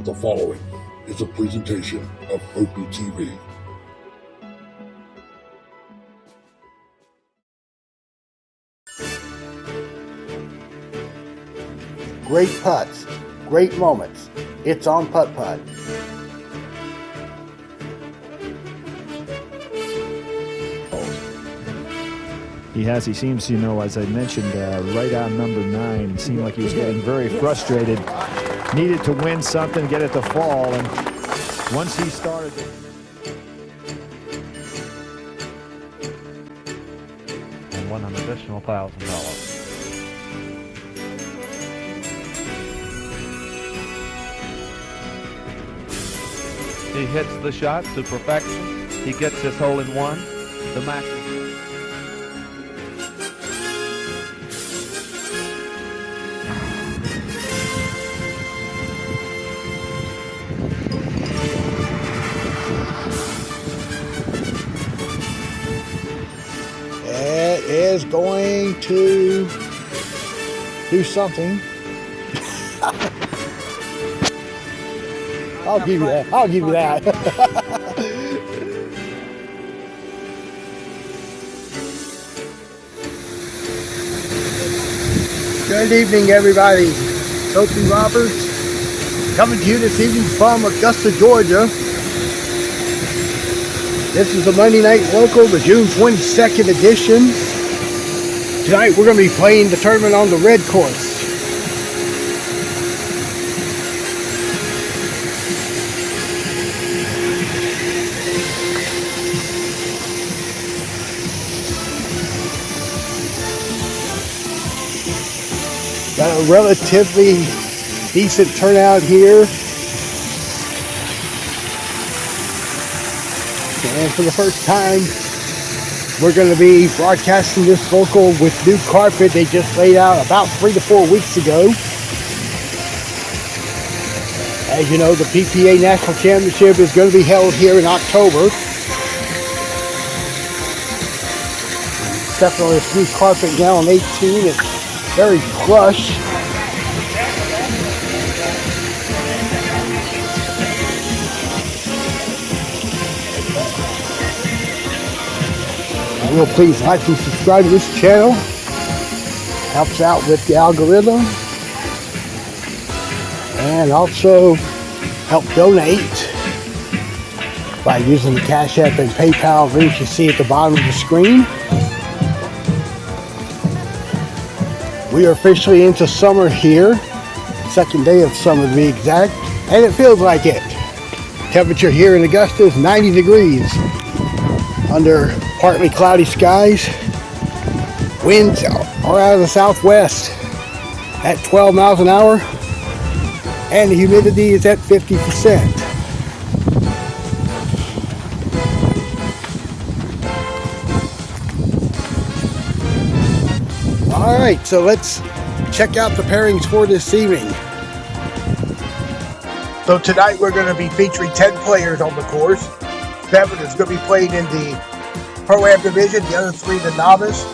The following is a presentation of Opie TV. Great putts, great moments. It's on Putt-Putt. He seems, as I mentioned, right on number 9. It seemed like he was getting very frustrated. Needed to win something, get it to fall, and once he started... And won an additional $1,000. He hits the shot to perfection. He gets his hole in one. The match. It is going to do something. I'll give you that. I'll give you that. Good evening, everybody. Sophie Roberts coming to you this evening from Augusta, Georgia. This is the Monday Night Local, the June 22nd edition. Tonight we're going to be playing the tournament on the red course. Got a relatively decent turnout here. And for the first time, we're going to be broadcasting this local with new carpet they just laid out about 3 to 4 weeks ago. As you know, the PPA National Championship is going to be held here in October. Stepping on this new carpet now on 18, it's very plush. I will please like and subscribe to this channel. Helps out with the algorithm. And also help donate by using the Cash App and PayPal links you see at the bottom of the screen. We are officially into summer here. Second day of summer to be exact. And it feels like it. Temperature here in Augusta is 90 degrees. Under partly cloudy skies. Winds are out of the southwest at 12 miles an hour. And the humidity is at 50%. Alright, so let's check out the pairings for this evening. So tonight we're going to be featuring 10 players on the course. 7 is going to be played in the Pro-Am division, the other 3 the novice.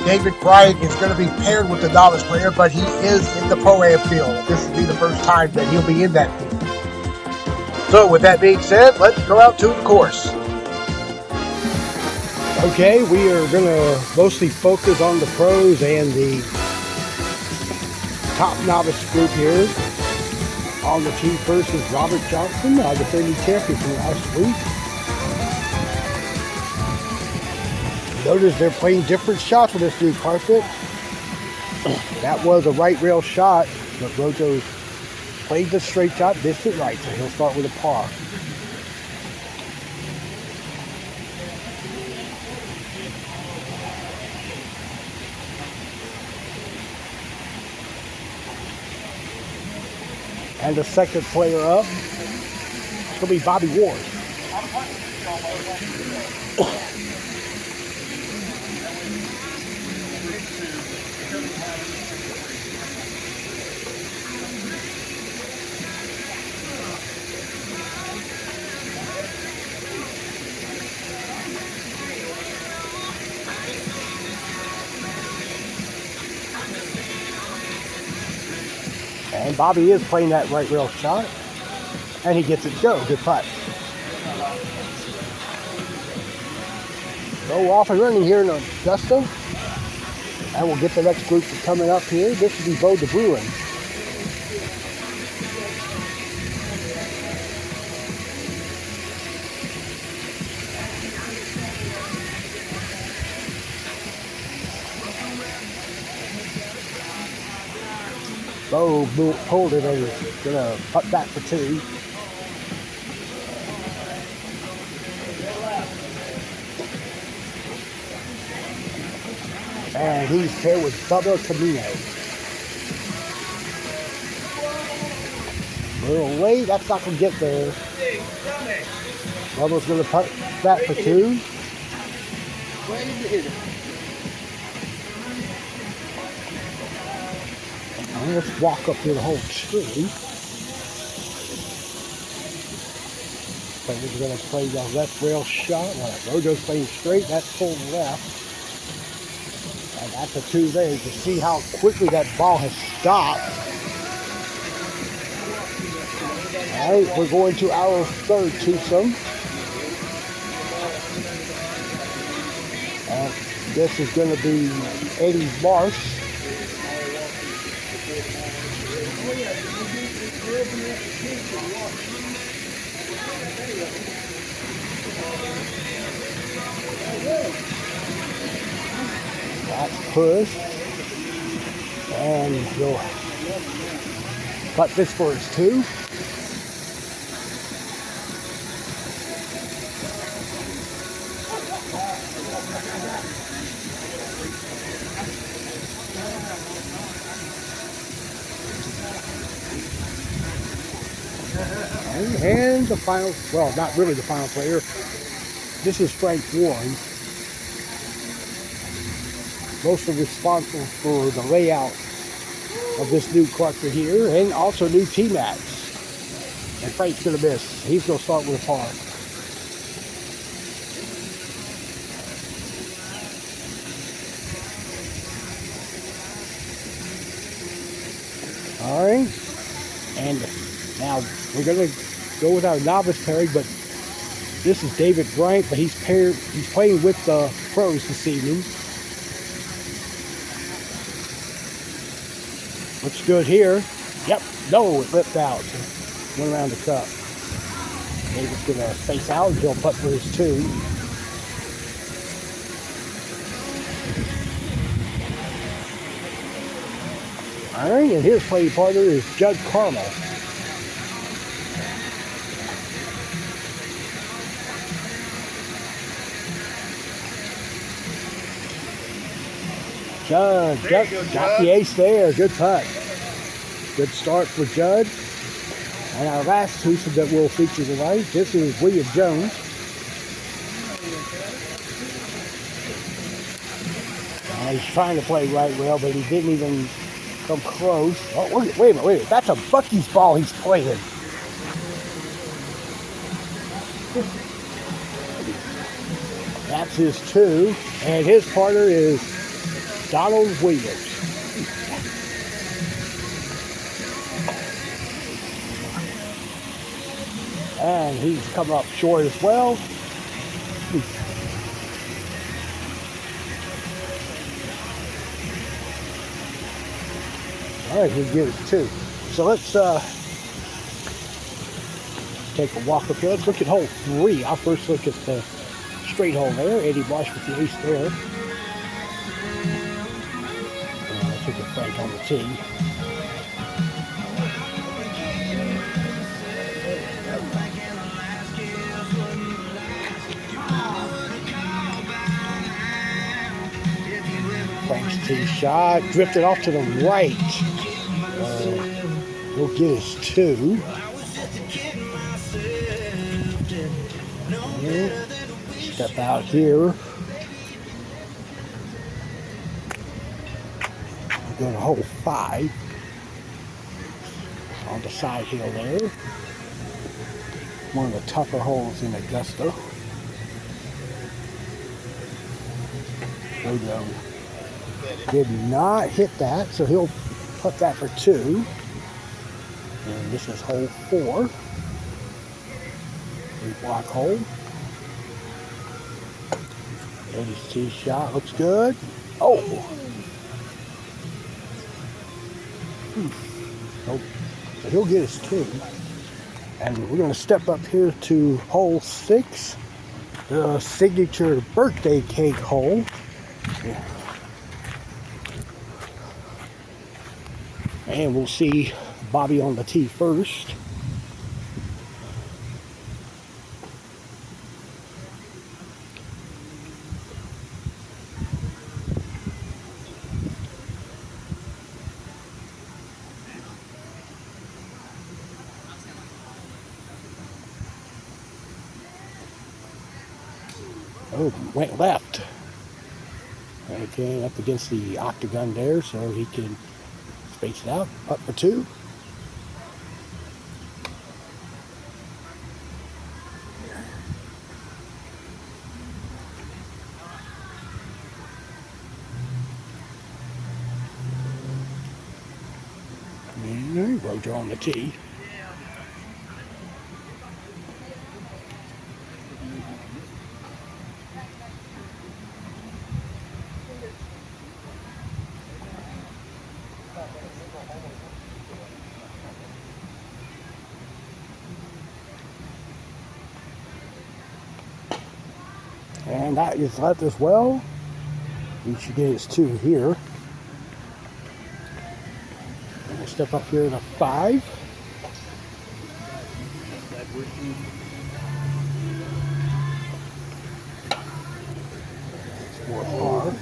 David Bryant is going to be paired with the novice player, but he is in the Pro-Am field. This will be the first time that he'll be in that field. So with that being said, let's go out to the course. Okay, we are going to mostly focus on the pros and the top novice group here. On the tee first is Robert Johnson, the defending champion from last week. Notice they're playing different shots with this new carpet. That was a right rail shot, but Rojo played the straight shot, missed it right, so he'll start with a par. And the second player up, it's going to be Bobby Ward. And Bobby is playing that right rail shot. And he gets it to go. Good putt. So off and running here in Augusta. And we'll get the next group coming up here. This will be Bo de Bruin. Bo pulled it and is going to putt back for 2. And he's here with Bubba Camino. A little late, that's not going to get there. Bubba's going to putt back for 2. And let's walk up to the hole tree. Player's going to play the left rail shot. Rojo's playing straight, that's full left. And that's a 2 there. You can see how quickly that ball has stopped. All right, we're going to our third twosome. This is going to be Eddie Marsh. That's push. And he'll putt this for his 2. And the final, well, not really the final player. This is Frank Warren. Mostly responsible for the layout of this new cluster here, and also new tee mats. And Frank's going to miss. He's going to start with a par. All right, and now we're going to go with our novice pairing, but this is David Bryant, but he's playing with the pros this evening. Looks good here. Yep, no, it flipped out. Went around the cup. David's going to face out and he'll putt for his 2. All right, and his playing partner is Judd Carmel. Judd got the ace there. Good putt. Good start for Judd. And our last twosome that we'll feature tonight, this is William Jones. And he's trying to play right rail, but he didn't even come close. Oh, wait a minute. That's a Bucky's ball he's playing. That's his 2. And his partner is Donald Williams. And he's come up short as well. All right, he gives 2. So let's take a walk up here. Let's look at hole 3. I'll first look at the straight hole there. Eddie Marsh with the ace there. Let's look at Frank on the tee. Frank's tee shot, drifted off to the right. He'll get his 2. Step out here. We're going to hole 5 on the side hill there. One of the tougher holes in Augusta. Did not hit that, so he'll put that for 2. And this is hole 4. 3-block hole. Eddie's tee shot looks good. Oh! Oh, so he'll get his 2. And we're going to step up here to hole 6, the signature birthday cake hole. Yeah. And we'll see Bobby on the tee first. Oh, went left. Okay, up against the octagon there, so he can space it out. Putt for 2. And Roger on the tee. And that is left as well. He should get his 2 here. And we'll step up here in a 5. It's more par.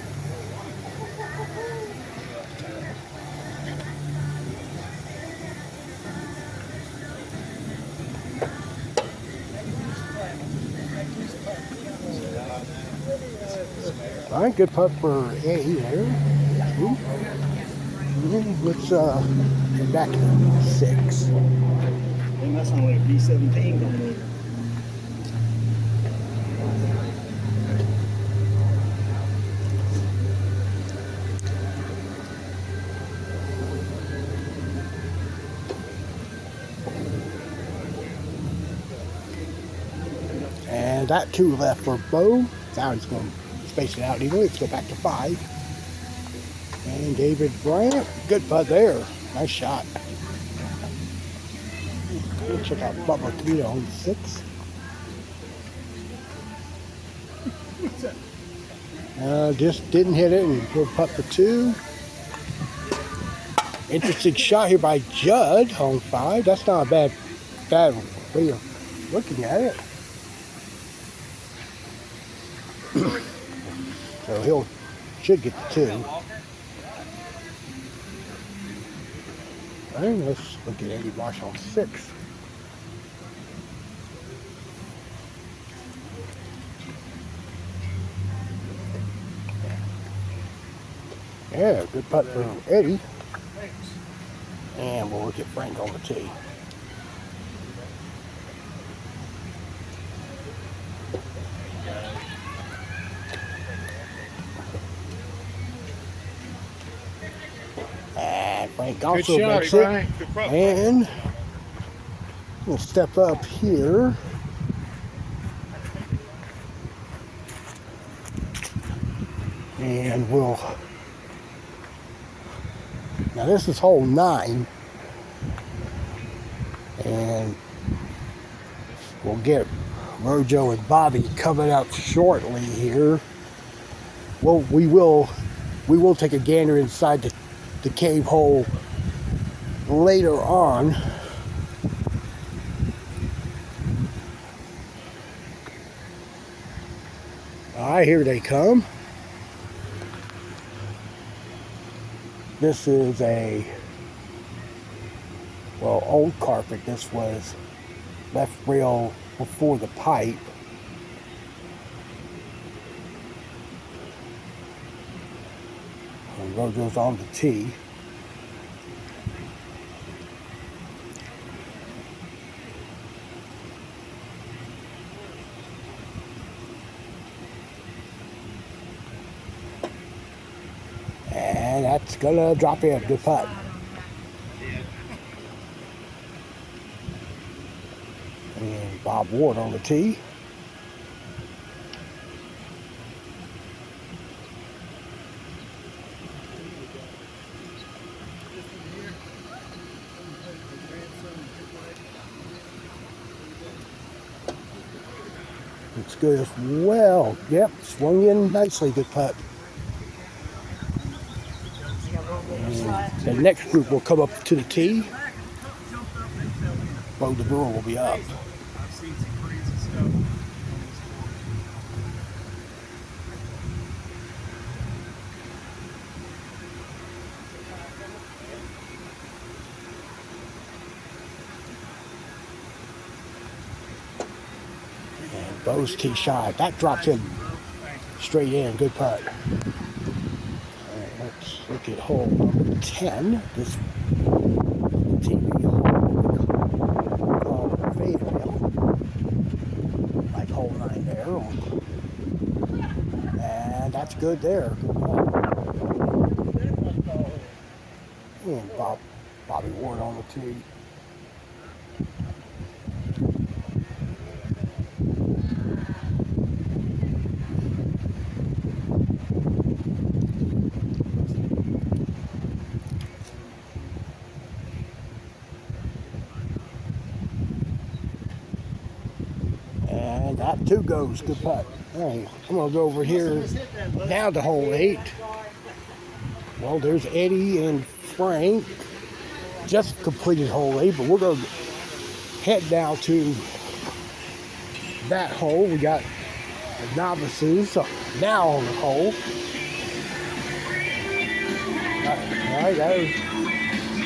All right, good putt for Eddie there. Let's head back to 6. And that's only a B17 going over. And that 2 left for Bo. Now he's going to space it out even. Let's go back to 5. And David Bryant, good putt there. Nice shot. We'll check out Bubba Toledo on 6. Just didn't hit it, and he'll putt for 2. Interesting shot here by Judd on 5. That's not a bad way of looking at it. So should get the 2. All right, let's look at Eddie Marsh on 6. Yeah, good putt for Eddie. And we'll look at Frank on the tee. And Frank also makes it. And we'll step up here. And we'll... Now this is hole 9. And we'll get Rojo and Bobby coming up shortly here. Well, we will take a gander inside the cave hole later on. All right, here they come. This is a, well, old carpet. This was left rail before the pipe. And Rojo's on the tee. And that's gonna drop in. Good putt. And Bob Ward on the tee. It's good as well. Yep, swung in nicely. Good putt. And the next group will come up to the tee. Bo the Brewer will be up. And Bo's tee shot. That drops in straight in. Good putt. All right, let's look at hole number 10. This TV hole called Fayetteville. Like hole 9 there. And that's good there. And Bobby Ward on the tee. And that too goes. Good putt. All right, I'm going to go over here down to hole 8. Well, there's Eddie and Frank. Just completed hole 8, but we're going to head down to that hole. We got the novices now on the hole. All right, there's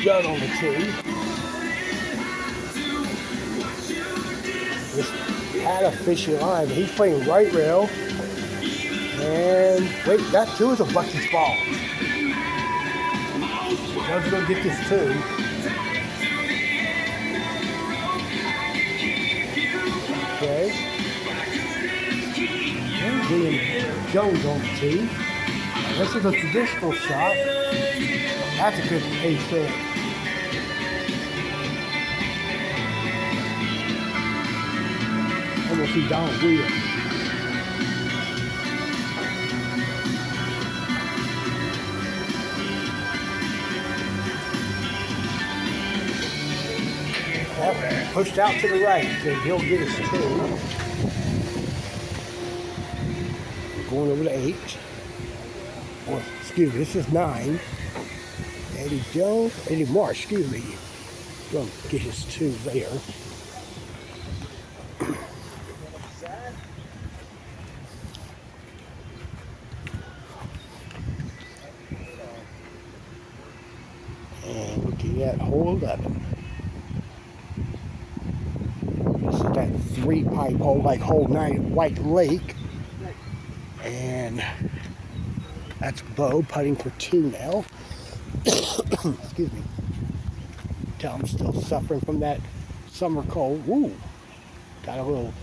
Judd on the tee. Just had a fishy line. He's playing right rail. And wait, that too is a Bucky's ball. Judd's going to get this too. Okay. And William Jones on the tee. This is a traditional shot. That's a good pace there. And we'll see Donald Williams. Yep, pushed out to the right, so he'll get us 2. We're going over to 8. Or, excuse me, this is 9. Eddie Marsh, excuse me. Going to get his 2 there. And looking at hole 11. This is that 3-pipe hole, like hole 9 at White Lake. And that's Bo putting for 2 now. Excuse me. Tell I'm still suffering from that summer cold. Woo! Got a little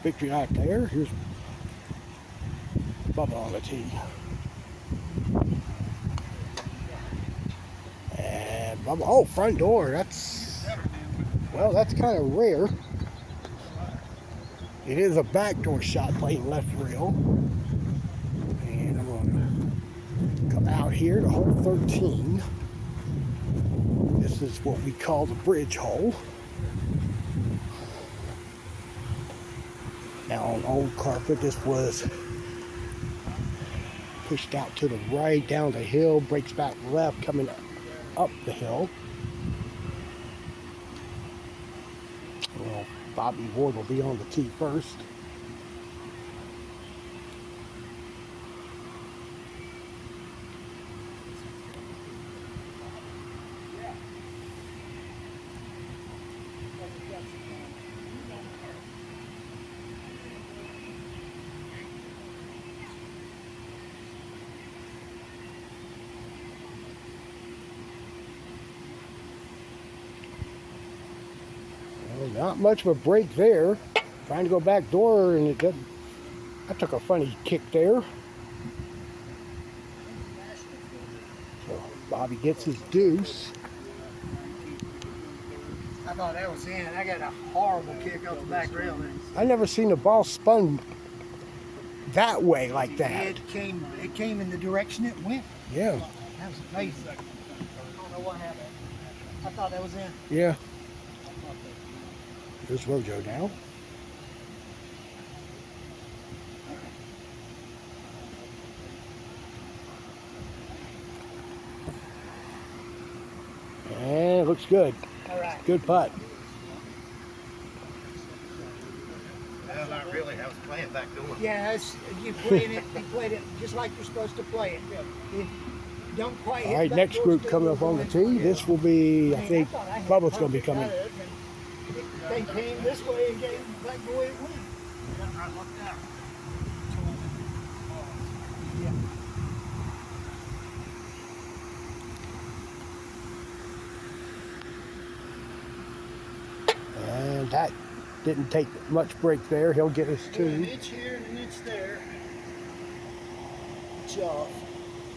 victory out there. Here's Bubba on the tee. And Bubba, oh, front door. That's kind of rare. It is a backdoor shot playing left rail. And I'm going to come out here to hole 13. This is what we call the bridge hole. Now on old carpet, this was pushed out to the right, down the hill, breaks back left, coming up the hill. Well, Bobby Ward will be on the tee first. Not much of a break there. Trying to go back door, and it didn't. I took a funny kick there. So Bobby gets his deuce. I thought that was in. I got a horrible kick off the back rail. I never seen a ball spun that way like that. It came in the direction it went. Yeah. That was amazing. I don't know what happened. I thought that was in. Yeah. There's Rojo now. And it looks good. All right. Good putt. Well, not really. I was playing back door. Yeah, you played it just like you're supposed to play it. If you don't quite hit All right, back next door group still, coming up on the tee. This will be, I think, Bubba's going to be coming. They came this way and came back the way it went. And that didn't take much break there. He'll get his An two. inch here and an inch there. It's off.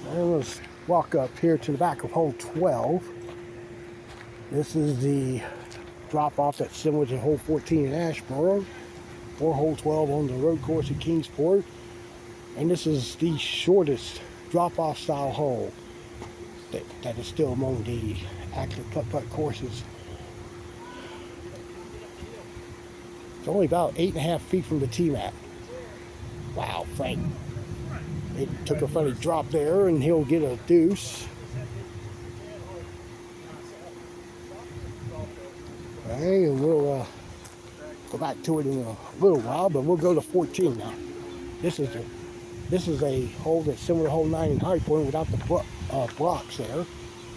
And let's walk up here to the back of hole 12. This is the drop off that's similar to hole 14 in Ashboro, or hole 12 on the road course at Kingsport. And this is the shortest drop off style hole that is still among the active putt-putt courses. It's only about 8.5 feet from the tee mat. Wow, Frank. It took a funny drop there, and he'll get a deuce. Okay, and we'll go back to it in a little while, but we'll go to 14 now. This is a hole that's similar to hole 9 in High Point without the blocks there.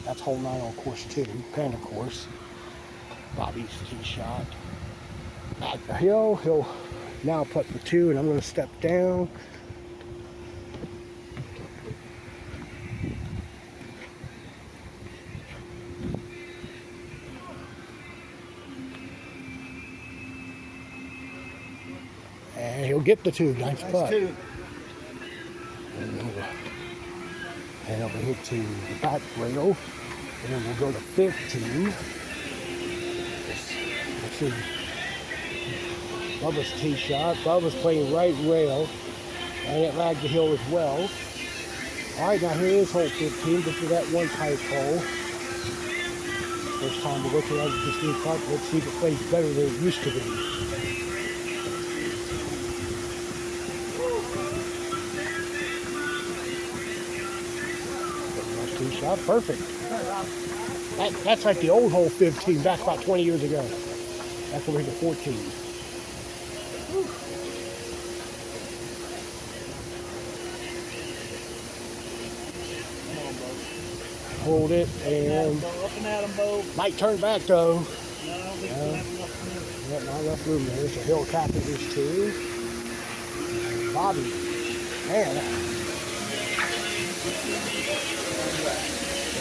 That's hole 9 on course 2, Panda course. Bobby's tee shot. Back the hill, he'll now putt for 2, and I'm going to step down. And he'll get the 2. Nice putt. Two. And over here to the back rail. And then we'll go to 15. Let's see. Bubba's tee shot. Bubba's playing right rail. And it lagged the hill as well. Alright, now here is hole 15. This is that one tight hole. First time we look at this new putt. Let's see if it plays better than it used to be. Tee shot, perfect. That's like the old hole 15 back about 20 years ago. That's over here to 14. Hold it and Up and at them, Bo. might turn back though. No, I don't think we'll have enough room. Yeah, not enough room there. There's a hill capping these two. Bobby, man.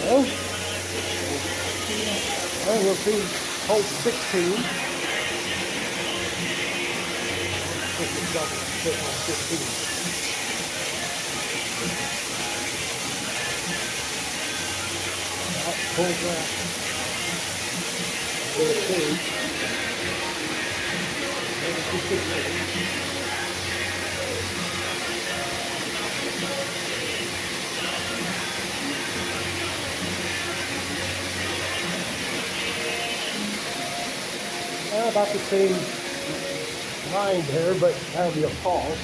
Well, we'll see hole 16. This is double fit on 15. Pull back. We'll see. About the same line there, but that'll be a pause.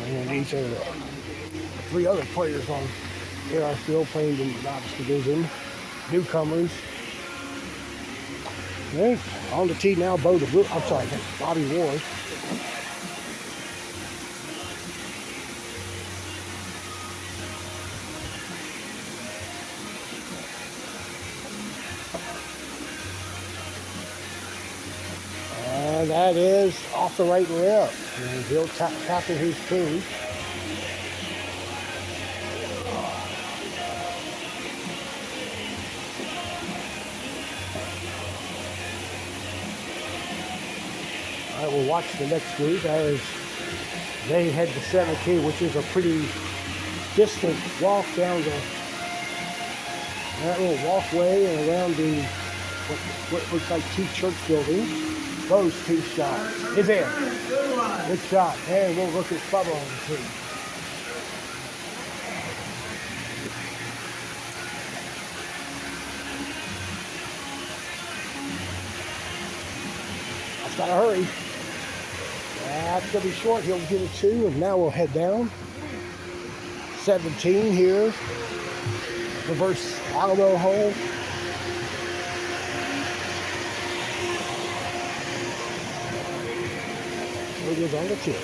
And these are the 3 other players on here are still playing in the novice division. Newcomers. Okay, on the tee now, Bobby Ward. And that is off the right rail. And he'll tapping his tee. All right, we'll watch the next group as they head to 17, which is a pretty distant walk down the That little walkway and around the what looks like two church buildings. Those two shots. Is there? Good shot. And we'll look at Bubba on the tee. That's gotta hurry. That's gonna be short. He'll get a 2, and now we'll head down. 17 here. Reverse Alamo hole. There it is on the tee.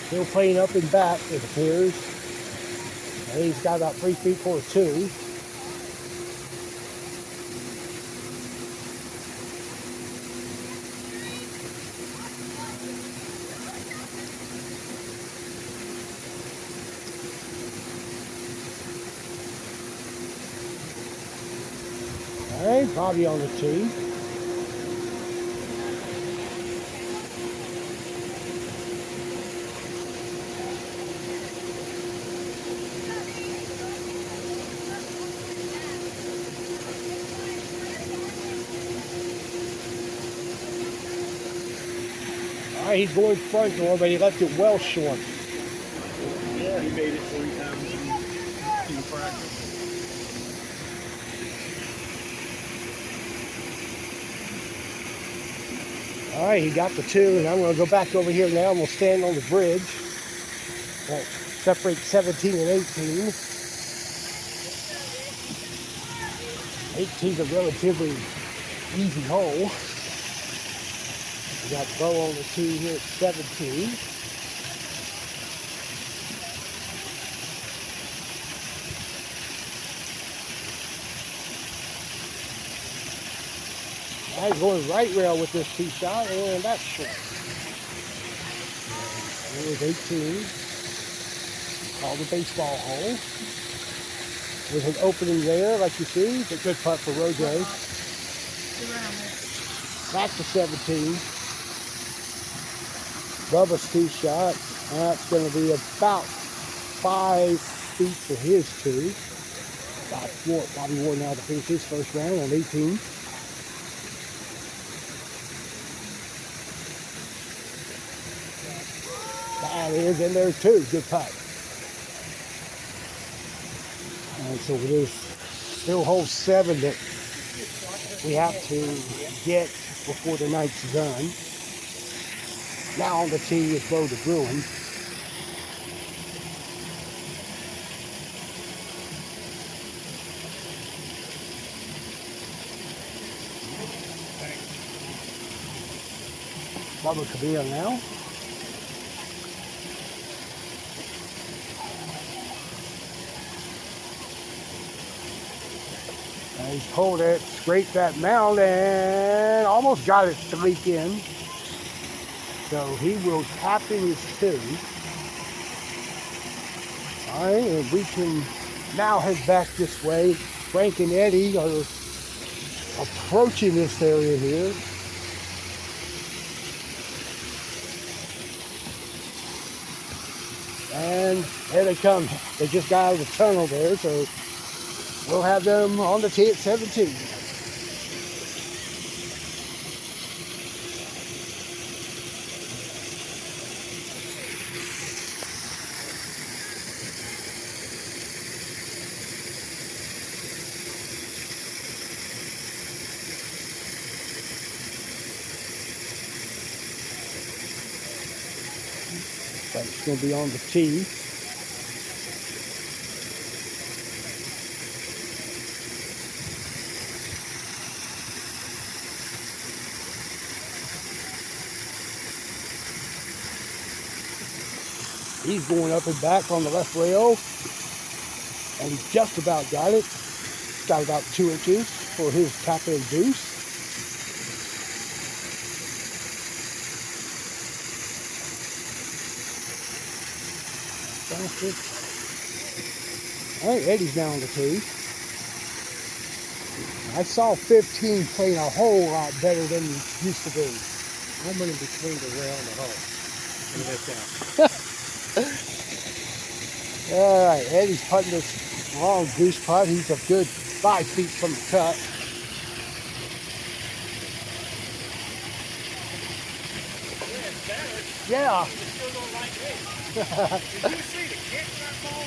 Still playing up and back, it appears. And he's got about 3 feet for a 2. All right, Bobby on the tee. All right, he's going front door, but he left it well short. Yeah, he made it 3 times in practice. All right, he got the 2, and I'm going to go back over here now, and we'll stand on the bridge. That separates 17 and 18. 18's a relatively easy hole. We got Bo on the tee here at 17. All right, going right rail with this tee shot, and that's short. There's 18. Called the baseball hole. There's an opening there, like you see. It's a good putt for Rojo. That's the 17. Bubba's tee shot. That's going to be about 5 feet for his 2. Bobby Ward now to finish his first round on 18. That is in there too. Good putt. And so it is still hole 7 that we have to get before the night's done. Now on the tee is Bo the Bruin. Bubba Kabir now. And he's pulled it, scraped that mound, and almost got it to leak in. So he will tap in his 2. All right, and we can now head back this way. Frank and Eddie are approaching this area here. And there they come. They just got out of the tunnel there, so we'll have them on the tee at 17. That's going to be on the tee. He's going up and back on the left rail, and he just about got it. Got about 2 inches for his tap and deuce. All right, Eddie's down on the tee. I saw 15 playing a whole lot better than he used to be. I'm in between the rail and the hole. And that's out. All right, Eddie's putting this long goose putt. He's a good 5 feet from the cut. Yeah. Did you see the kick that ball?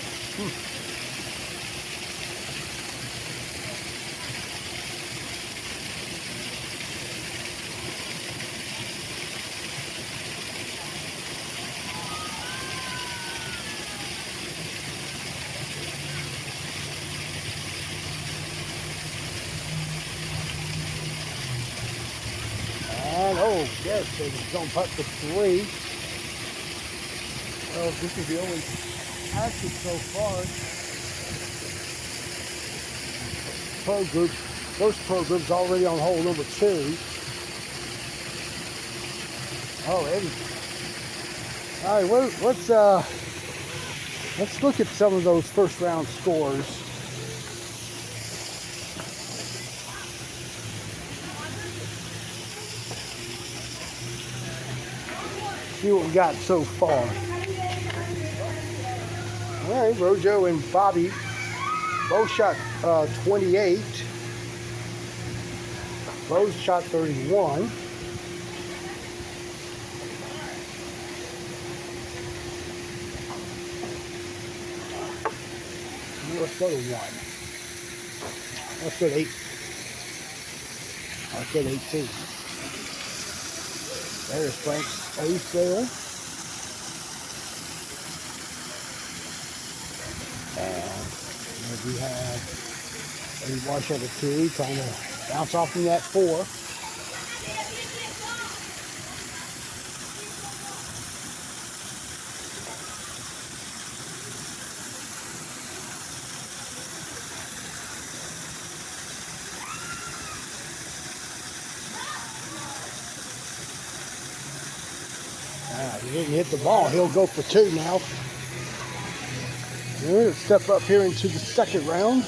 And oh, yes, he's going to putt for 3. Well, this is the only action so far. Pro group, first pro group's already on hole number 2. Oh, Eddie. All right, let's look at some of those first round scores. See what we got so far. All right, Rojo and Bobby both shot 28. Rose shot 31. Let's go to 1. Let's go to 8. Let's go to 18. There's Frank's ace there. And we have Eddie Wash at a 2, trying to bounce off from that 4. He didn't hit the ball. He'll go for 2 now. We'll step up here into the second round.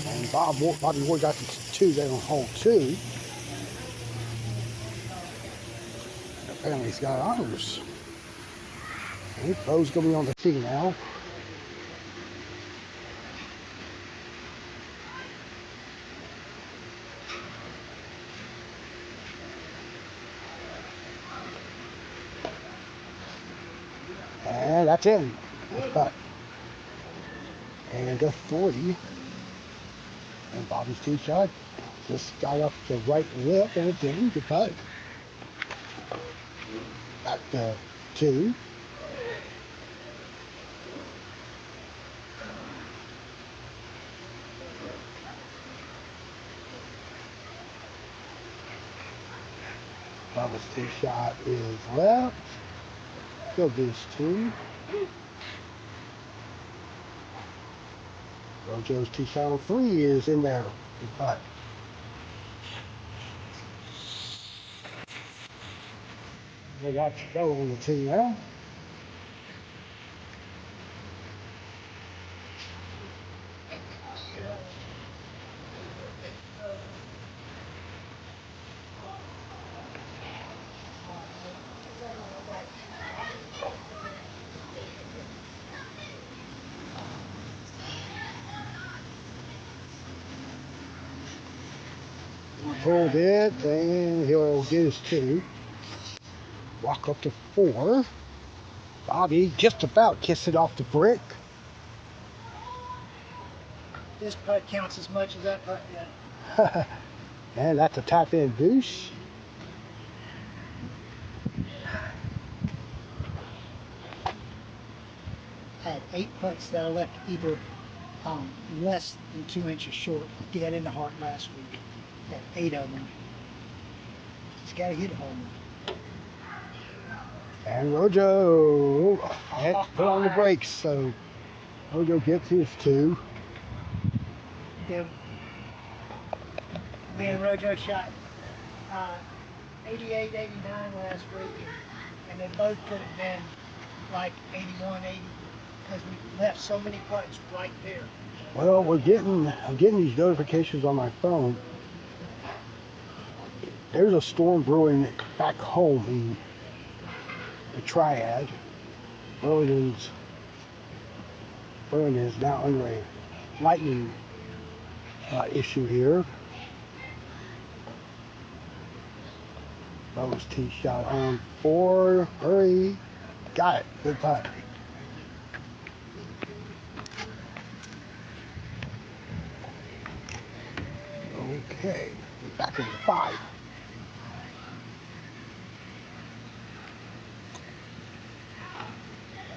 And Bobby Ward got the 2 there on hole 2. Apparently he's got honors. And Bo's going to be on the tee now. And that's in. And a 3. And Bobby's tee shot just got up the right lip and it's in. Good putt. Back to 2. Bubba's tee shot is left. He'll do his 2. Rojo's tee shot on 3 is in there. Good putt. They got to go on the tee now. Pulled it, and he'll get his 2. Walk up to 4. Bobby just about kissed it off the brick. This putt counts as much as that putt did. And that's a tap in deuce. I had 8 putts that I left either less than 2 inches short, dead in the heart last week. Had 8 of them. Just got to hit home. And Rojo had to put on the brakes, so Rojo gets his 2. Me and Rojo shot 88, 89 last week, and they both could have been like 81, 80, because we left so many putts right there. Well, I'm getting these notifications on my phone. There's a storm brewing back home in the Triad. Burlington's now under a lightning issue here. Bo's tee shot on 4. Hurry. Got it. Good putt. Okay. Back into 5.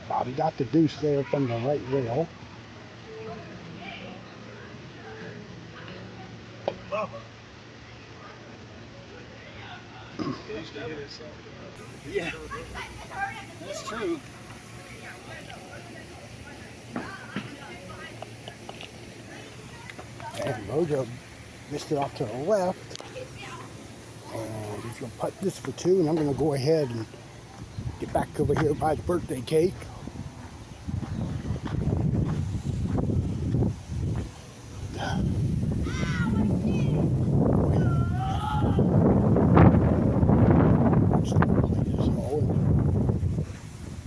Bobby got the deuce there from the right rail. Yeah, that's true. And Mojo missed it off to the left. And he's going to putt this for 2. And I'm going to go ahead and get back over here by the birthday cake.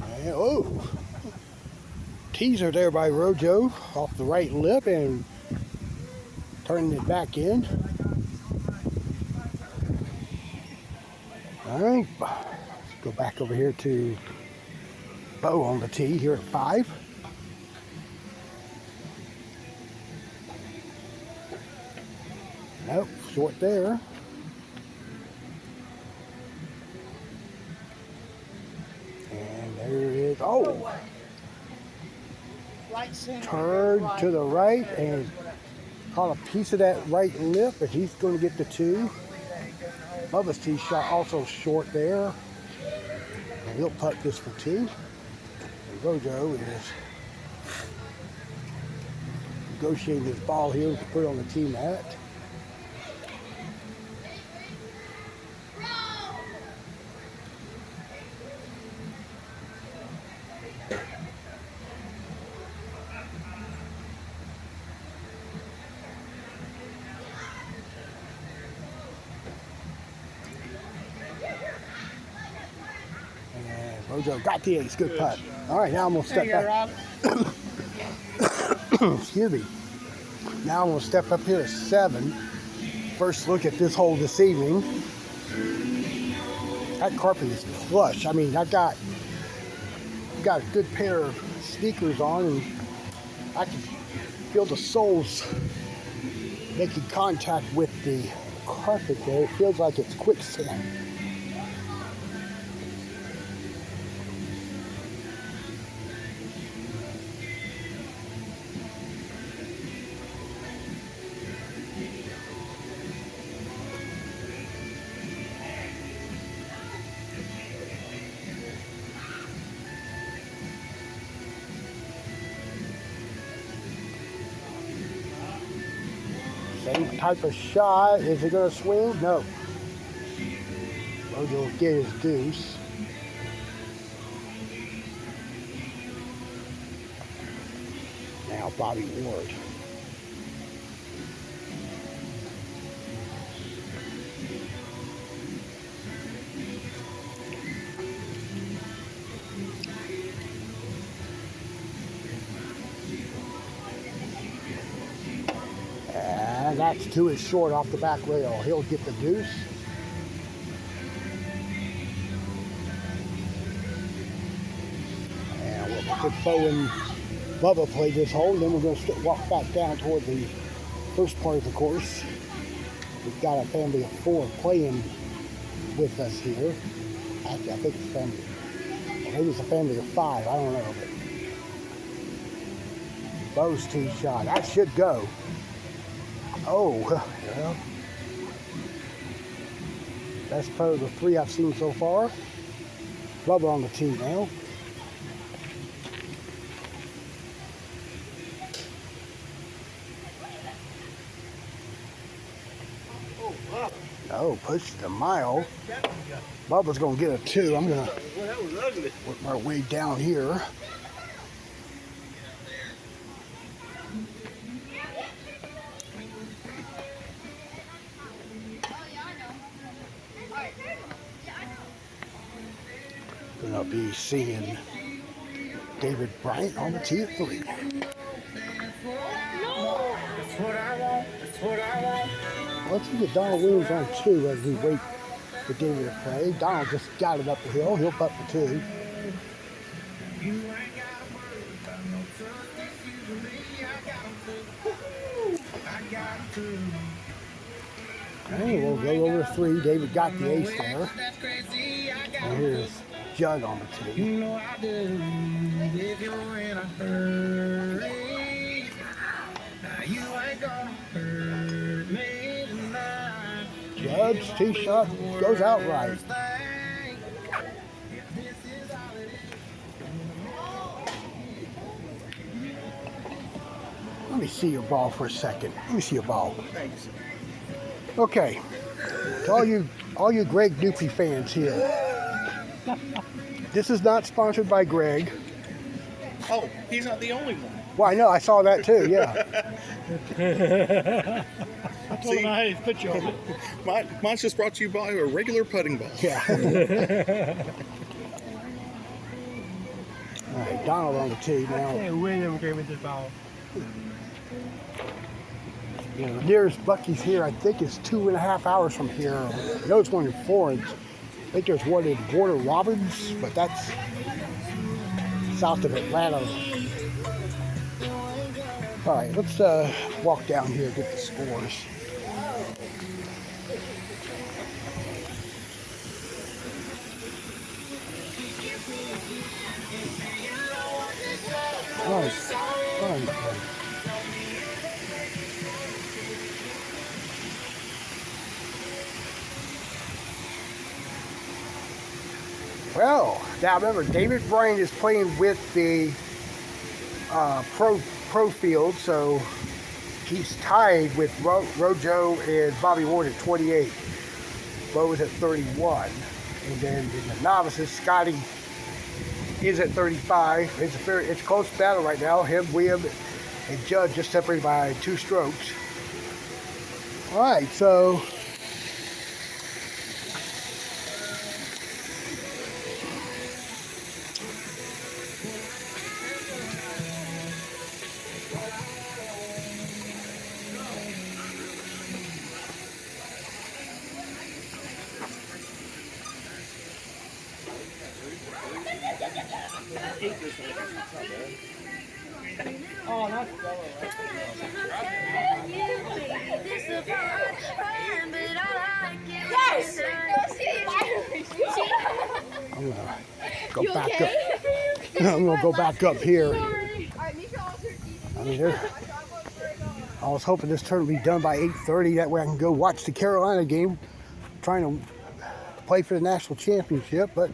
And, oh! Teaser there by Rojo off the right lip and turning it back in. All right, let's go back over here to Bo on the tee here at 5. Nope, short there. And there it is. Oh! Turned to the right and caught a piece of that right lip, but he's going to get the 2. Bubba's tee shot also short there. And he'll putt this for 2. And Rojo is negotiating his ball here to put on the tee mat. Rojo got the ace. Good putt. All right, now I'm going to step back. Excuse me. Now I'm going to step up here at 7. First look at this hole this evening. That carpet is plush. I mean, I've got a good pair of sneakers on, and I can feel the soles making contact with the carpet there. It feels like it's quicksand. Same type of shot. Is it going to swing? No. Rojo will get his deuce. Now Bobby Ward. And that's to his short off the back rail. He'll get the deuce. And we'll let Bo and Bubba play this hole. Then we're going to walk back down toward the first part of the course. We've got a family of 4 playing with us here. Actually, I think it's family. Maybe it's a family of 5. I don't know. But Bo's tee shot. That should go. Oh, well. Best putt of the 3 I've seen so far. Bubba on the tee now. Oh, push the mile. Bubba's going to get a 2. I'm going to work my way down here. I'll be seeing David Bryant on the tee at 3. Let's get Donald Williams on 2 as we wait for David to play. Donald just got it up the hill. He'll putt for 2. And we'll go over to 3. David got the ace there. And here's Judd on the tee. Judd's tee shot goes out right. Let me see your ball for a second. Let me see your ball. Okay, to all you Greg Dupre fans here, this is not sponsored by Greg. Oh, he's not the only one. Well, I know, I saw that too, yeah. I told him I had to put you on it. Mine's just brought to you by a regular putting ball. Yeah. All right, Donald on the tee now. I can't win them game with this ball. The nearest Bucky's here, I think, is 2.5 hours from here. I know it's one in Florence. I think there's one in Warner Robins, but that's south of Atlanta. All right, let's walk down here and get the scores. Nice. Well, now remember, David Bryant is playing with the pro field, so he's tied with Rojo and Bobby Ward at 28. Bo is at 31. And then in the novices, Scotty is at 35. It's a close battle right now. Him, William, and Judd just separated by 2 strokes. All right, so Oh, that's I'm gonna go back up. I'm gonna go back up here. I mean, I was hoping this turn would be done by 8:30. That way I can go watch the Carolina game, trying to play for the national championship. But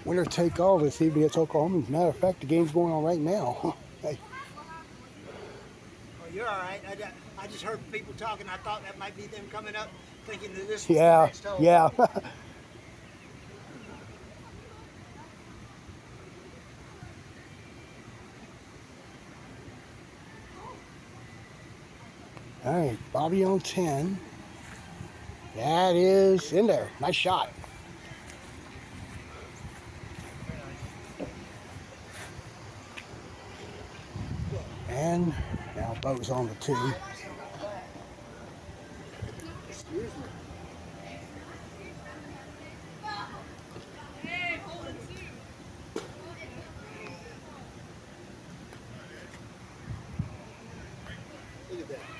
winner take all this evening at Oklahoma. As a matter of fact, the game's going on right now. Hey. Oh, you're all right. I just heard people talking. I thought that might be them coming up, thinking that this was the Yeah, next hole. yeah. All right, Bobby on 10. That is in there. Nice shot. And now Bo's on the 2.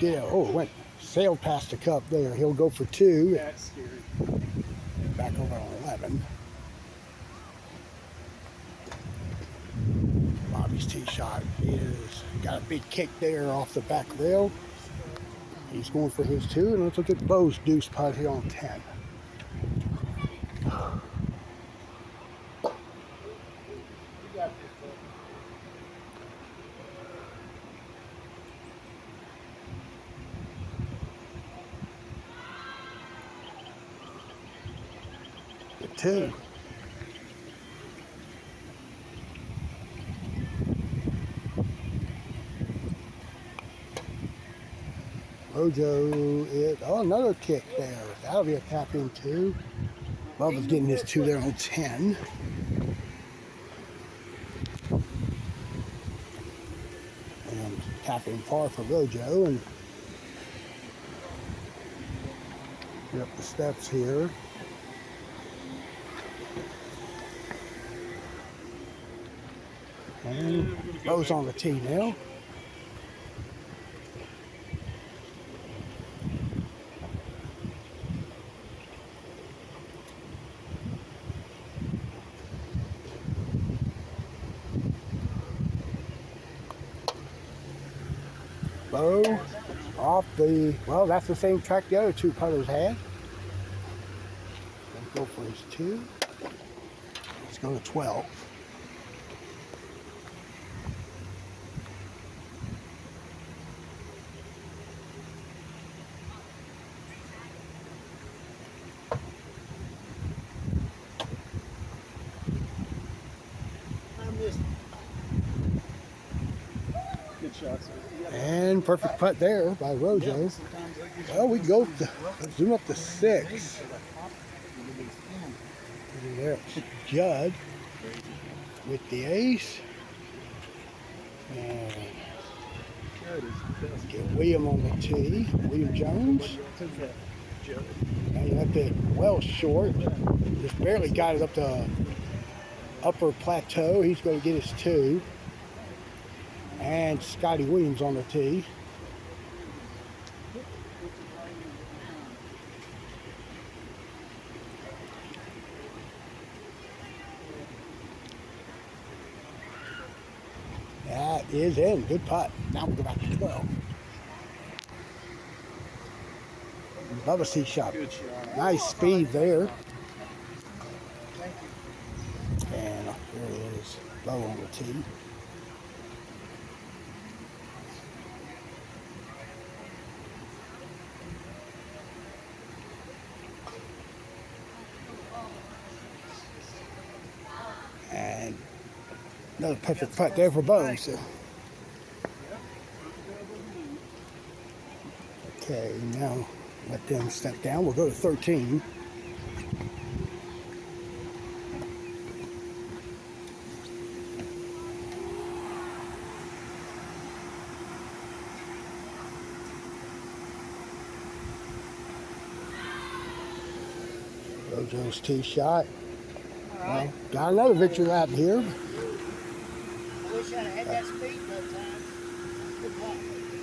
Yeah, oh, went sailed past the cup there. He'll go for 2. Yeah, it's scary. Back over on 11. Bobby's tee shot is got a big kick there off the back rail. He's going for his 2, and let's look at Bo's deuce putt here on 10. Get 2. Rojo is, oh, another kick there. That'll be a tap in 2. Bubba's getting his 2 there on 10. And tapping par for Rojo, and get up the steps here. And Bo's on the tee now. Bo off the, well, that's the same track the other 2 putters had. Let's go for his 2. Let's go to 12. Good shots. And perfect putt there by Rojo. Well, we go to, zoom up to 6. There's Judd with the ace. And get William on the tee. William Jones. Now he left it well short. Just barely got it up to upper plateau. He's going to get his 2. And Scotty Williams on the tee. That is in. Good putt. Now we'll go back to 12. Bubba's tee shot. Good shot. Nice speed there. And there it is. Bo on the tee. And another perfect putt there for Bo. So. Okay, now let them step down. We'll go to 13. Rojo's tee shot. Well, got another victory lap here. I wish I'd had that speed that time. Good putt.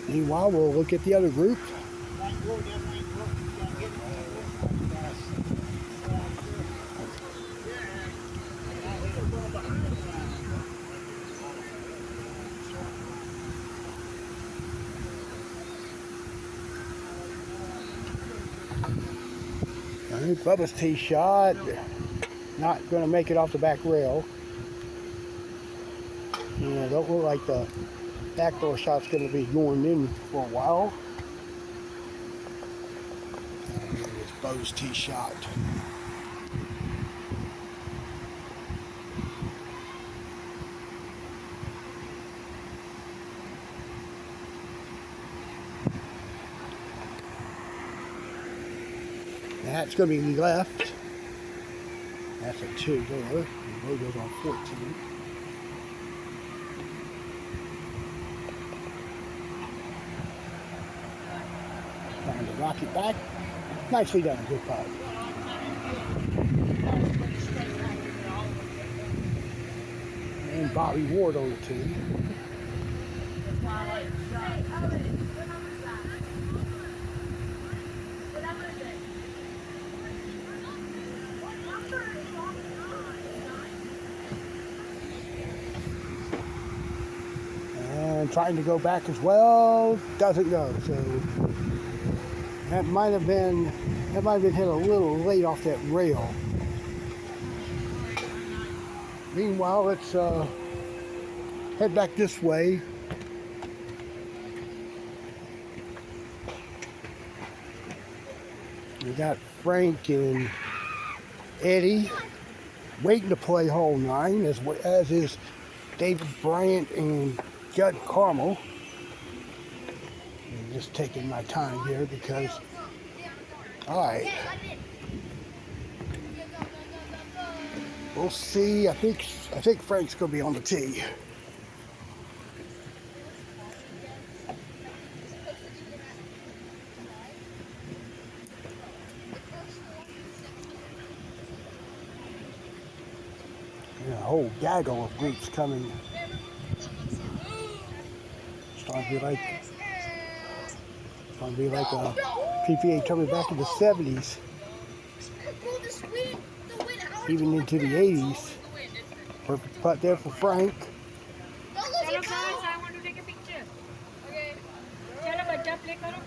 Meanwhile, we'll look at the other group. Like Gordon, that ain't working. You gotta get All right, Bubba's tee shot. Not going to make it off the back rail. Yeah, don't look like the backdoor shot's going to be going in for a while. And here's Bo's tee shot. That's going to be left. That's a 2 there. And Rojo's on 14. Trying to rock it back. Nicely done. Good putt. And Bobby Ward on the tee. And trying to go back as well, doesn't go. So that might have been hit a little late off that rail. Meanwhile, let's head back this way. We got Frank and Eddie waiting to play hole 9, as is David Bryant and Judd Carmel. I'm just taking my time here because, all right. We'll see. I think Frank's gonna be on the tee. Yeah, a whole gaggle of groups coming. It's starting to be like a PPA tournament back in the 70s, even into the 80s. Perfect putt there for Frank. Hello guys, I want to take a picture. Okay. चलो बच्चा play करो.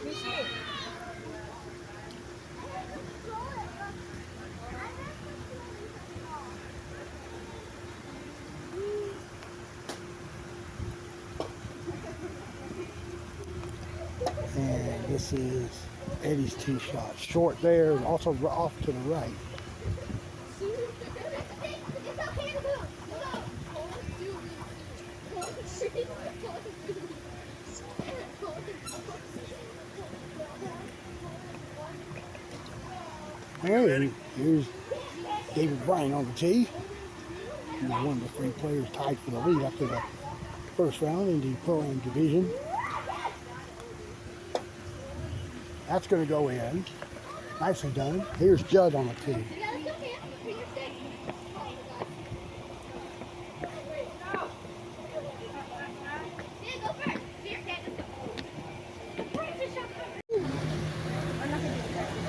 Rishi. And this is Eddie's tee shot. Short there, and also off to the right. And here's David Bryan on the tee. He's one of the 3 players tied for the lead after the first round in the Pro-Am division. That's going to go in. Nicely done. Here's Judd on the tee.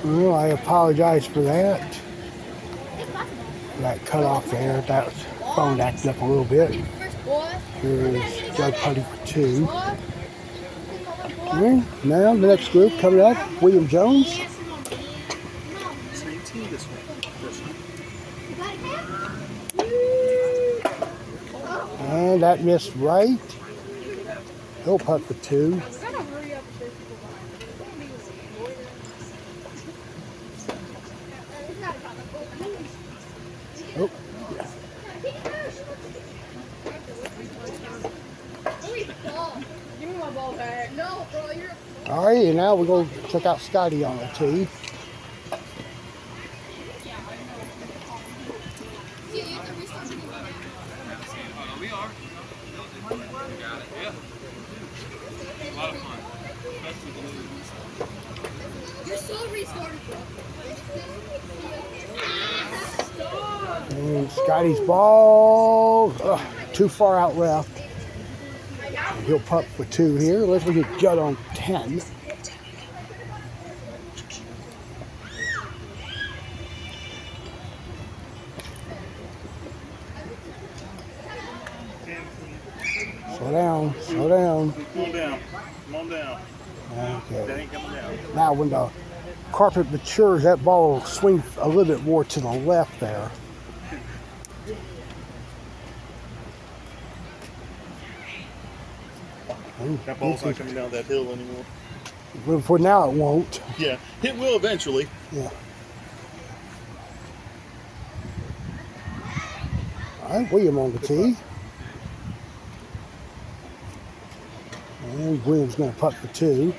Well, I apologize for that. That cut off there. That phone acted up a little bit. Here's Judd putting for 2. Okay, now the next group coming up, William Jones. Same team this week. And that missed right. He'll putt for 2. Oh. Give me my ball back. No, bro, you're. All right, and now we're going to check out Scotty on the tee. You're so restarted, bro. And Scotty's ball, too far out left. And he'll putt for 2 here. Let's look at Judd on 10. Slow down, slow down. Come on down. Come on down. That Okay. ain't coming down. Now when the carpet matures, that ball will swing a little bit more to the left there. That ball's not coming down that hill anymore. But for now it won't. Yeah, it will eventually. Yeah. All right, William on the tee. And William's going to putt for 2.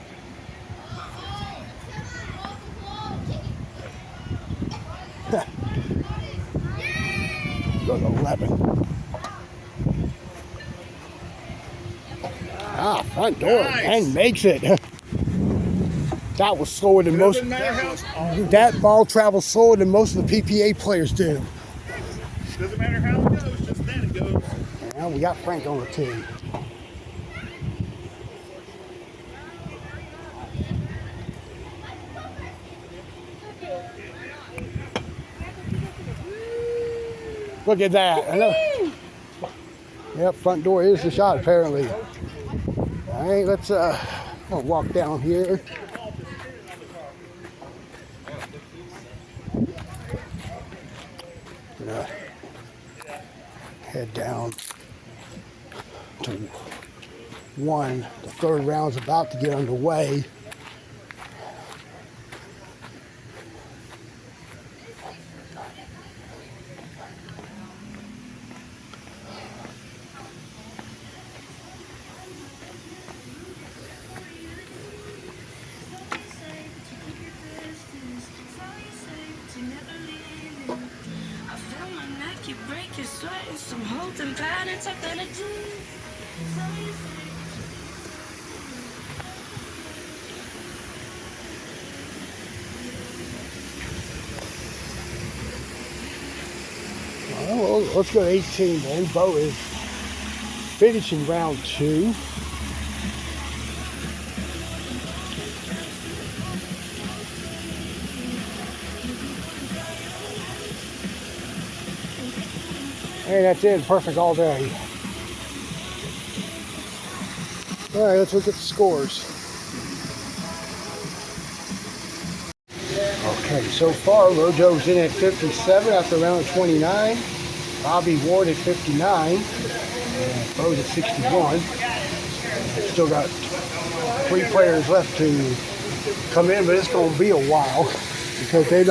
Go to 11. Ah, front door, Nice. and makes it. That was slower than most. Doesn't matter how. That ball travels slower than most of the PPA players do. Doesn't matter how it goes. Just then it goes. Now we got Frank on the tee. Look at that. Yep, front door is the shot apparently. All right, let's I'll walk down here. Gonna head down to 1. The 3rd round's about to get underway. sweating, some holding bad, it's up in a Well, let's go to 18 then. Bo is finishing round 2. And that's it. Perfect all day. All right, let's look at the scores. Okay, so far, Rojo's in at 57 after round 29. Bobby Ward at 59. And Bo's at 61. Still got 3 players left to come in, but it's going to be a while because they're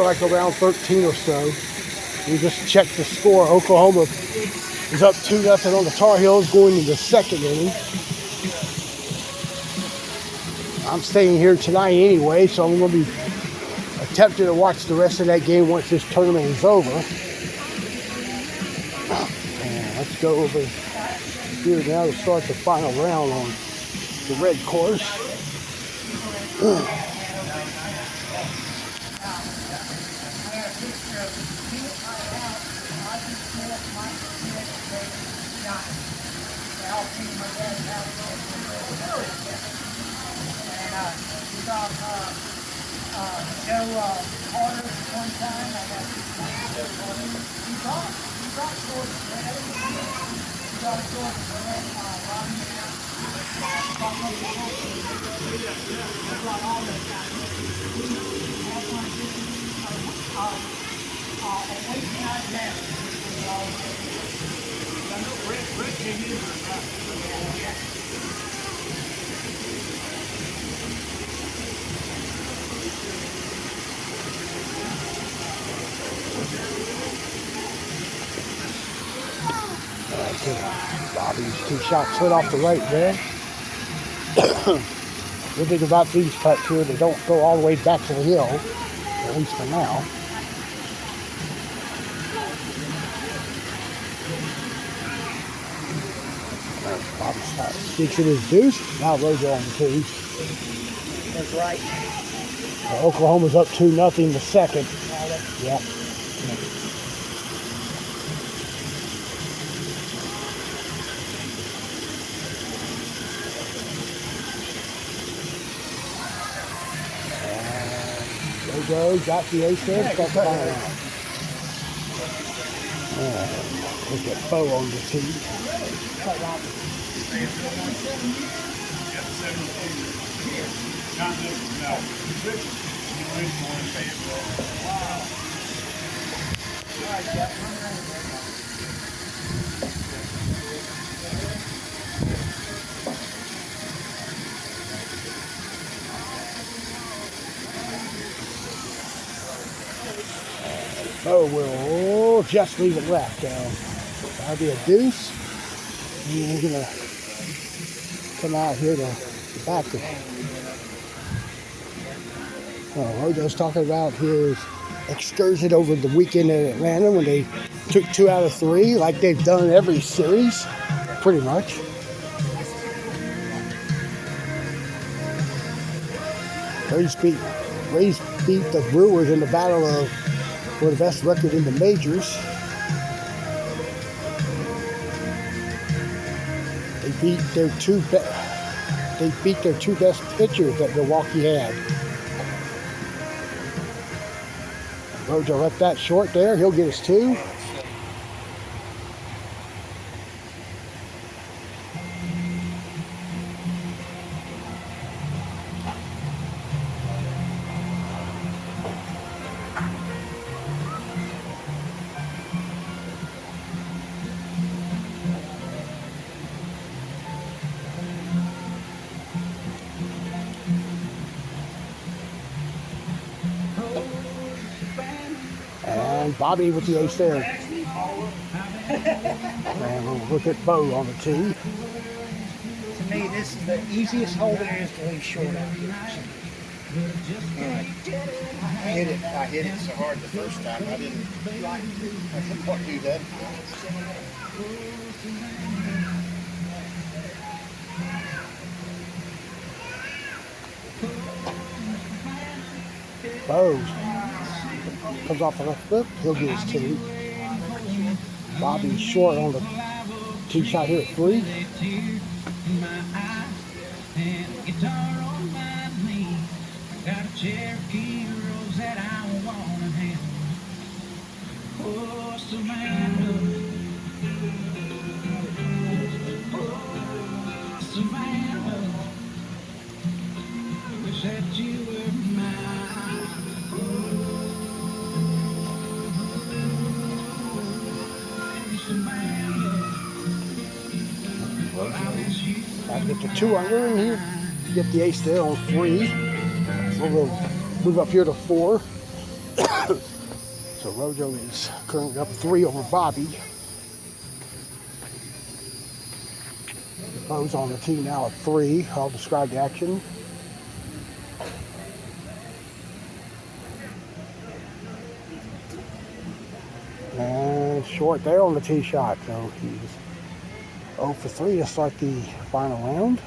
like around 13 or so. We just checked the score. Oklahoma is up 2-0 on the Tar Heels going into the 2nd inning. I'm staying here tonight anyway, so I'm going to be attempting to watch the rest of that game once this tournament is over. And let's go over here now to start the final round on the red course. Bobby's 2 shots slid off the right there. Good thing about these putts here, they don't go all the way back to the hill, at least for now. Bobby sticks in his deuce. Now Rojo on the 2s. That's right. Oklahoma's up 2-0 the 2nd. Yep. Rojo got the ace there. Got the final round. Look at Bo on the tee. Bo will just leave it left. That'll be a deuce. And we're going to come out here to back it. Rojo's talking about his excursion over the weekend in Atlanta when they took 2 out of 3, like they've done every series, pretty much. Rays beat the Brewers in the battle for the best record in the majors. They beat their 2 best pitchers that Milwaukee had. Rojo left that short there. He'll get his 2. And Bobby with the ace there. And we'll look at Bo on the tee. To me, this is the easiest hole there is to leave short out here. I hit it so hard the first time. I didn't quite do that. Bose comes off the left foot. He'll get his tee. Bobby's short on the tee shot here at 3. Got a Cherokee rose that I wanna have. Oh, Savannah. Oh, Savannah. Wish that you were mine. I get the 2 under and here. Get the ace there on 3. We'll move up here to 4. So Rojo is currently up 3 over Bobby. Bo's on the tee now at 3. I'll describe the action. And short there on the tee shot. So he's 0 for 3 to start the final round.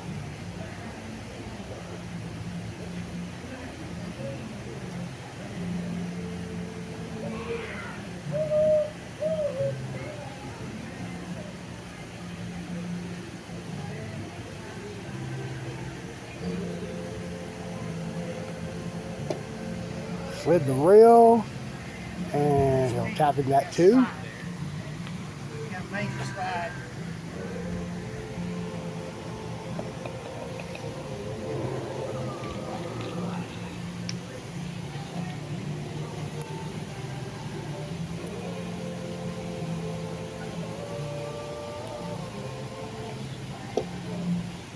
Slid the rail, and he'll tap in that 2. Got major slide.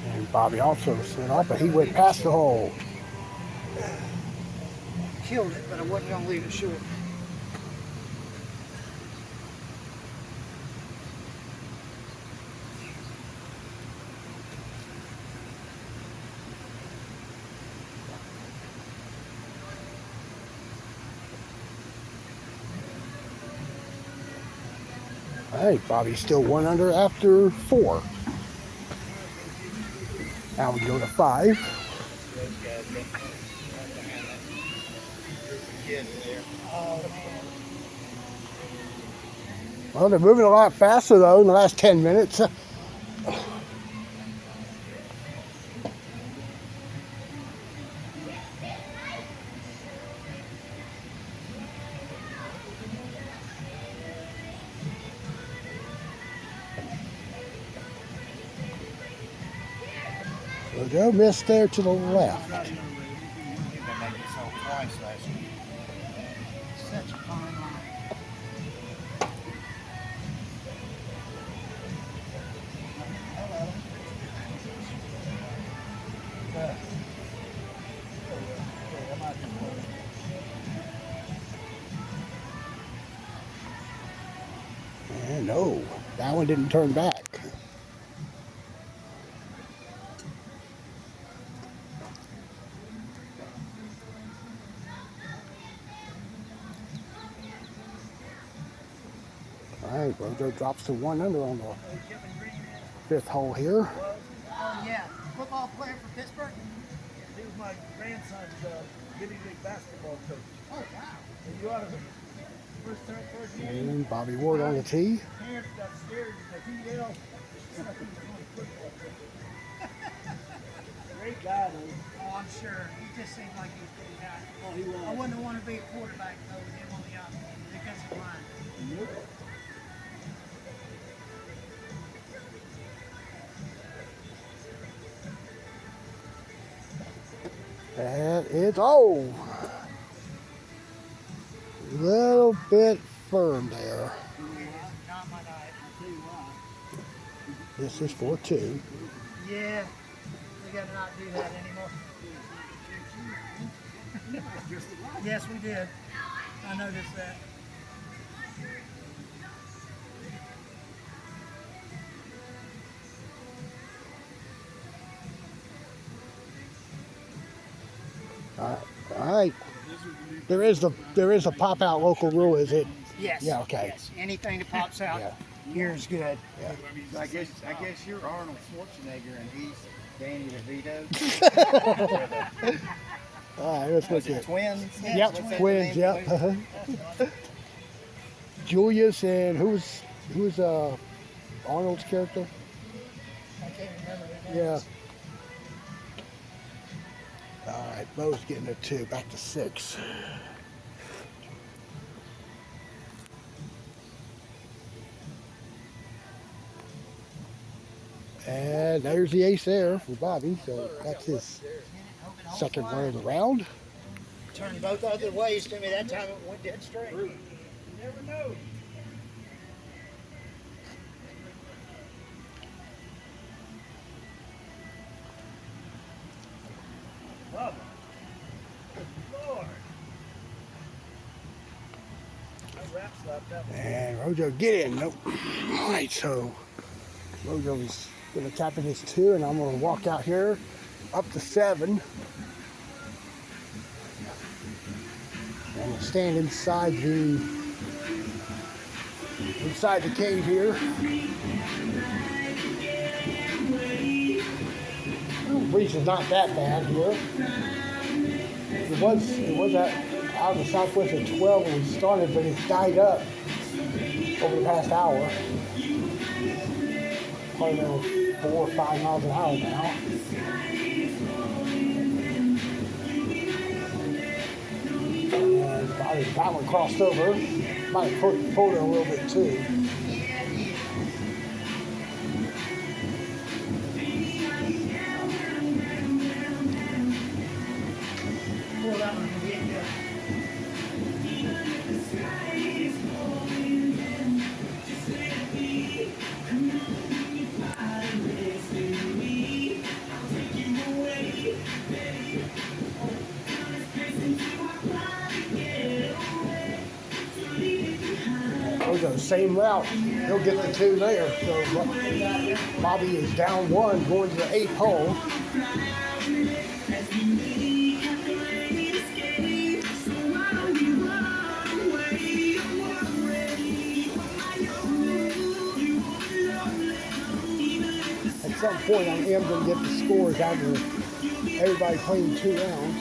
And Bobby also slid off, but he went past the hole. Killed it, but I wasn't going to leave it short. All right, Bobby's still 1 under after 4. Now we go to 5. Well, they're moving a lot faster though in the last 10 minutes. Joe missed there to the left. Such a fine line. And no, that one didn't turn back. All right, Rojo drops to 1 under on the 5th hole here. Oh yeah, football player for Pittsburgh? He was my grandson's Little League basketball coach. Oh wow. And you ought to first year. And Bobby Ward on the tee. Parents got scared because he yelled. It's like he was on a football coach. Great guy though. Oh, I'm sure. He just seemed like he was pretty guy. Oh, he was. I wouldn't want to be a quarterback though with him on the defensive line. Nope. And it's, oh, a little bit firm there. Not my night. I'll tell you why. This is for 2. Yeah, we got to not do that anymore. Yes, we did. I noticed that. All right. There is a pop out local rule, is it? Yes. Yeah. Okay. Yes. Anything that pops out Yeah. here is good. So I guess you're Arnold Schwarzenegger and he's Danny DeVito. All right. Let's look at Twins? Yep. Twins. Yep. Julius and who's Arnold's character? I can't remember the names. Yeah. All right, Bo's getting a 2, back to 6. And there's the ace there for Bobby, so that's his second win of the round. Turned both other ways to me. That time it went dead straight. You never know. And Rojo get in. Nope. All right, so Rojo is going to tap in his 2, and I'm going to walk out here up to 7. I'm going to stand inside the cave here. The breeze is not that bad here. It was out in the southwest at 12 when we started, but it's died up over the past hour. Probably around 4 or 5 miles an hour now. And that one crossed over. Might have pulled it a little bit too. Pull that one and get you. Those are the same route. He'll get the 2 there. So Bobby is down 1 going to the 8th hole. At some point, I am going to get the scores out of everybody playing 2 rounds.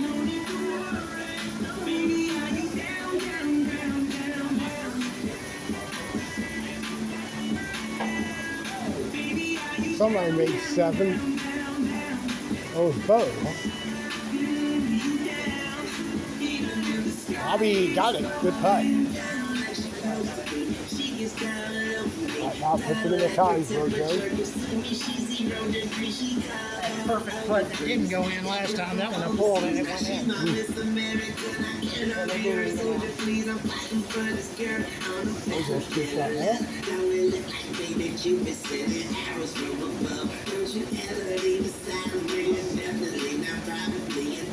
Somebody made 7. Oh, it was Bo. Bobby got it. Good putt. Now puts it in the ties, Rojo. Perfect putt that didn't go in last time. That one I pulled and it went in. Rojo's good shot now.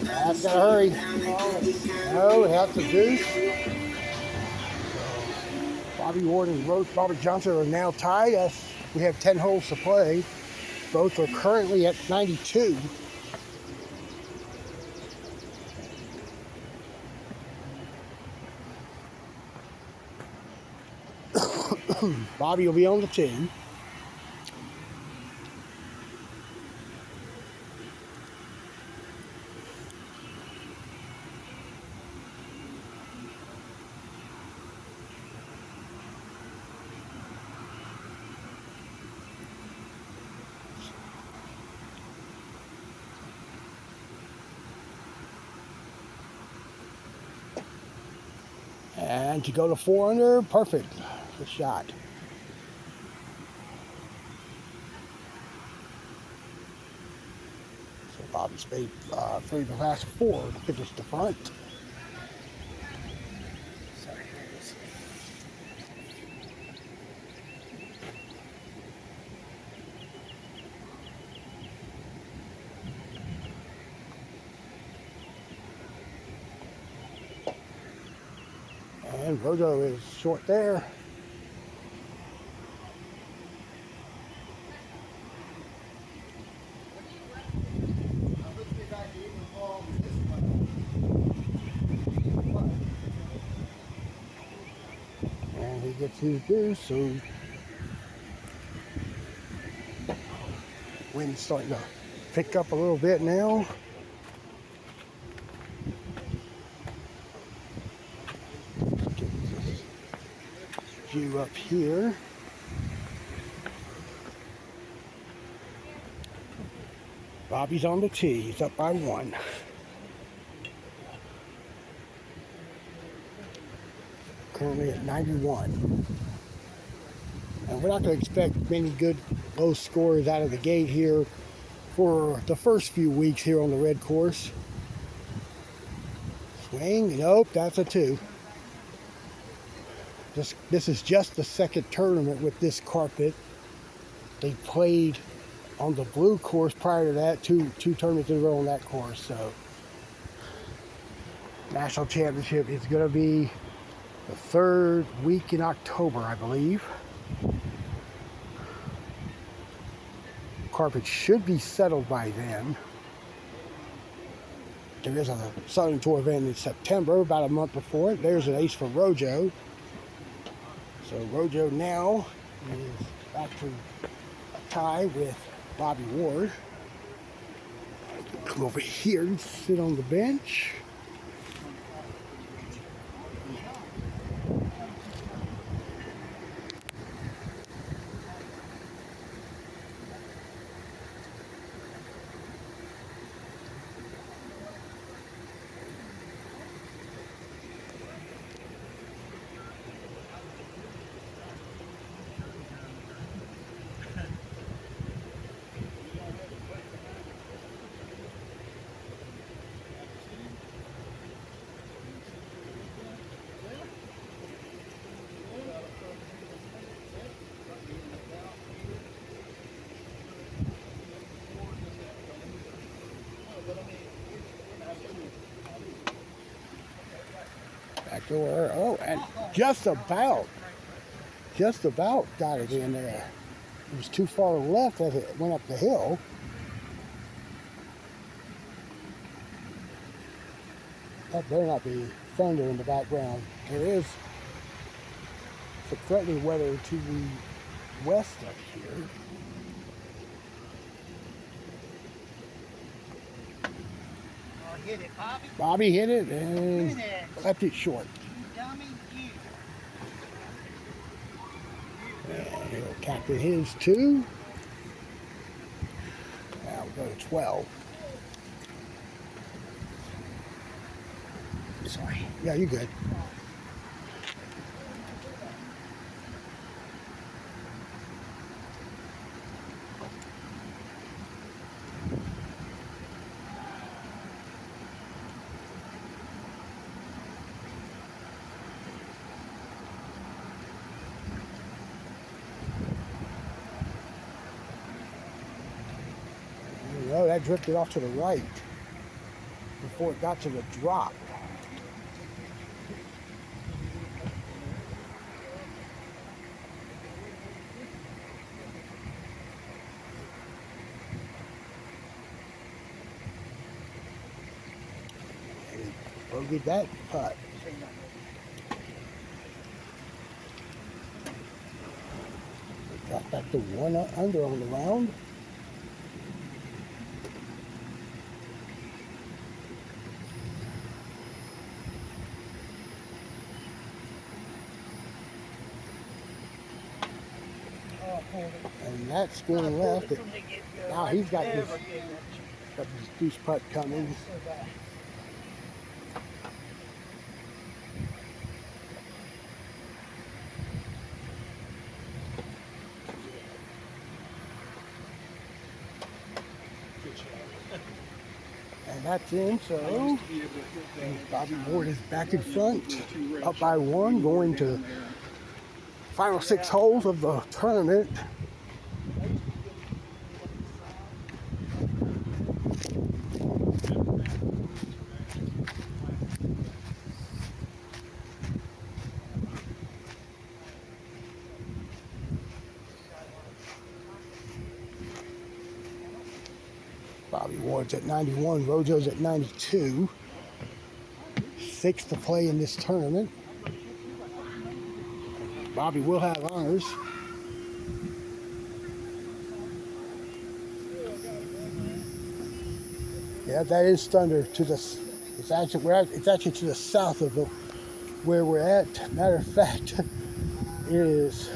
That's gotta hurry. No, we have to deuce. Bobby Ward and Robert Johnson are now tied. We have 10 holes to play. Both are currently at 92. Bobby will be on the 10. And to go to 4 under, perfect. Good shot. So Bobby's made 3 of the last 4 to finish the front. And Rojo is short there. gets his due, so wind's starting to pick up a little bit now. Get this view up here. Bobby's on the tee. He's up by 1. Currently at 91. And we're not going to expect many good low scores out of the gate here for the first few weeks here on the red course. Swing. Nope, that's a 2. This is just the second tournament with this carpet. They played on the blue course prior to that, two tournaments in a row on that course. So national championship is going to be the 3rd week in October, I believe. Carpet should be settled by then. There is a Southern Tour event in September, about a month before it. There's an ace for Rojo. So Rojo now is back to a tie with Bobby Ward. Come over here and sit on the bench. Back door. Oh, and just about got it in there. It was too far left as it went up the hill. That better not be thunder in the background. There is some threatening weather to the west up here. Hit it, Bobby. Bobby hit it and left it short. Dummy, you. And he'll captain his 2. Now we'll go to 12. Sorry. Yeah, you're good. Oh, that drifted off to the right before it got to the drop. And he bogeyed that putt. Got back to 1 under on the round. And that's going left. Now he's got this deuce putt coming. And that's in, so Bobby Ward is back in front, up by 1, going to final 6 holes of the tournament. Bobby Ward's at 91, Rojo's at 92. 6 to play in this tournament. Bobby will have honors. Yeah, that is Thunder to the. It's actually to the south of where we're at. Matter of fact, it is.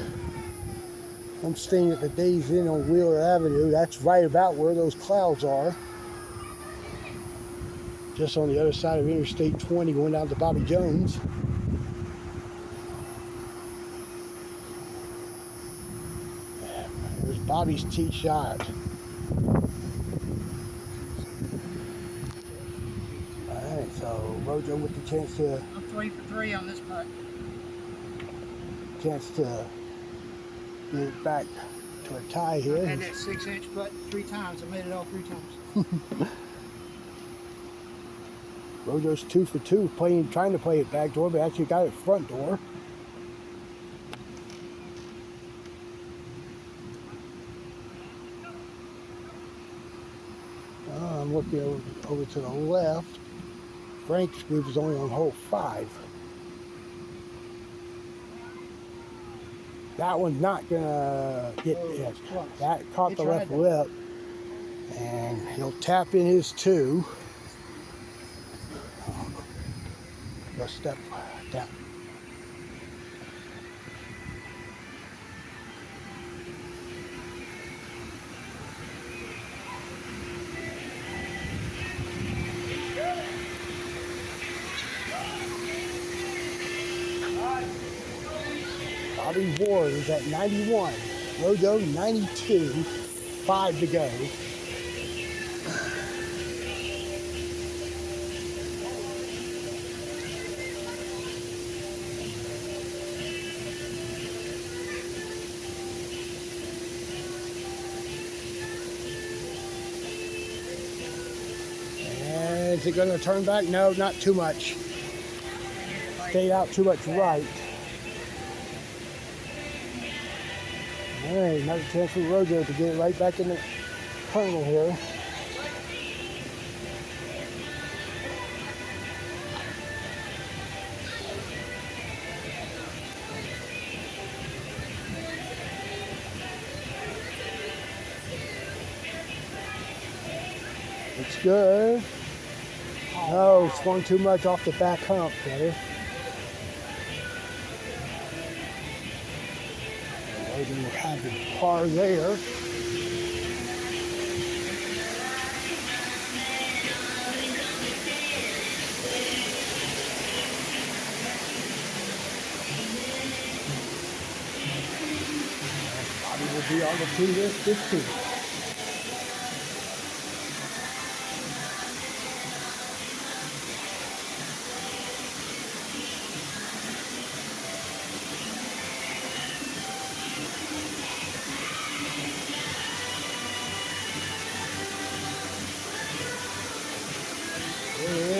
I'm staying at the Days Inn on Wheeler Avenue. That's right about where those clouds are. Just on the other side of Interstate 20 going down to Bobby Jones. There's Bobby's tee shot. Alright, so Rojo with the chance to... I'm 3 for 3 on this putt. Chance to get it back to a tie here. I've had that 6-inch putt 3 times. I made it all 3 times. Rojo's 2 for 2, trying to play it back door, but actually got it front door. I'm looking over to the left. Frank's group is only on hole 5. That one's not gonna get it. That caught the left lip, and he'll tap in his 2. Let's step down. Bobby Ward is at 91. Rojo 92. 5 to go. And is it going to turn back? No, not too much. Stayed out too much right. All right, another chance for Rojo to get it right back in the tunnel here. It's good. No, swung too much off the back hump, brother. Rojo will have the par there. Bobby will be on the tee this 15.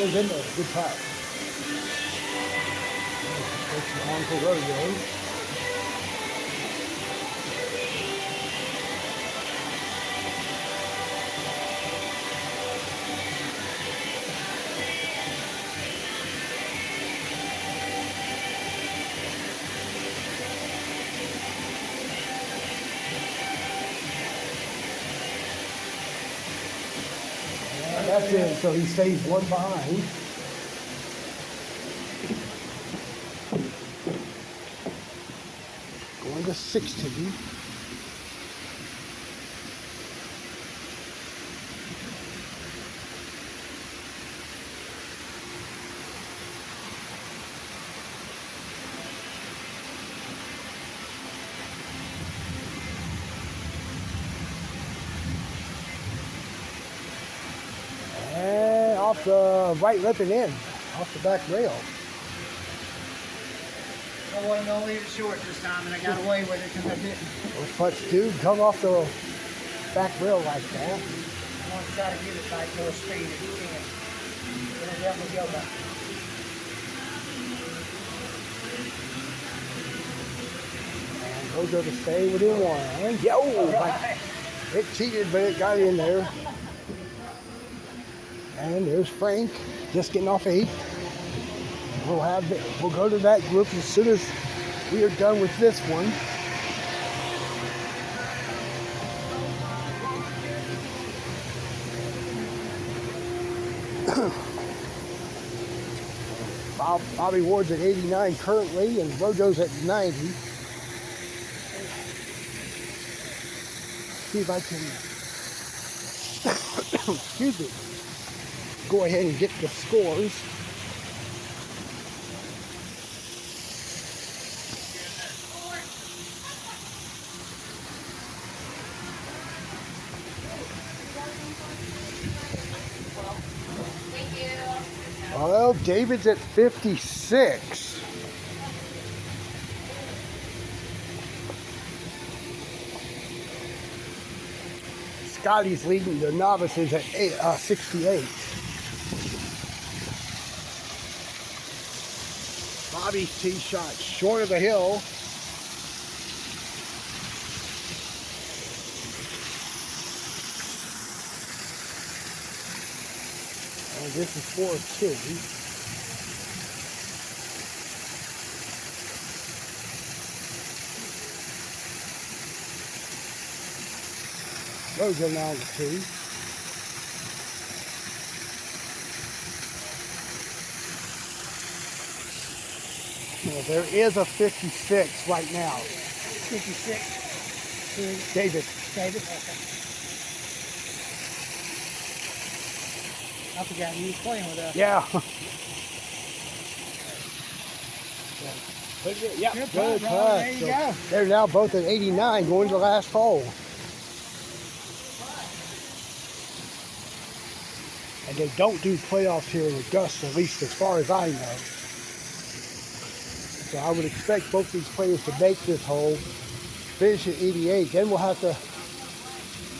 In there, good putt. Takes it on for Rojo. That's it, so he stays 1 behind. Going to 16. And off the right lip and in, off the back rail. I wasn't going to leave it short this time, and I got away with it because I didn't. Those putts do come off the back rail like that. I want to try to get it back to a speed if you can. It'll definitely go back. And Rojo to stay within 1. Yo! Right. It cheated, but it got in there. And there's Frank, just getting off 8. We'll go to that group as soon as we are done with this one. Bobby Ward's at 89 currently, and Rojo's at 90. See if I can, excuse me, go ahead and get the scores. Well, David's at 56. Scotty's leading the novices at 68. Bobby's tee shot short of the hill. And this is 4-2. Rojo now on the tee. Well, there is a 56 right now. 56. David. David? Okay. I forgot you was playing with us. Yeah. Yeah, Good putt. There you go. They're now both at 89 going to the last hole. And they don't do playoffs here in Augusta, at least as far as I know. So I would expect both these players to make this hole, finish at 88. Then we'll have to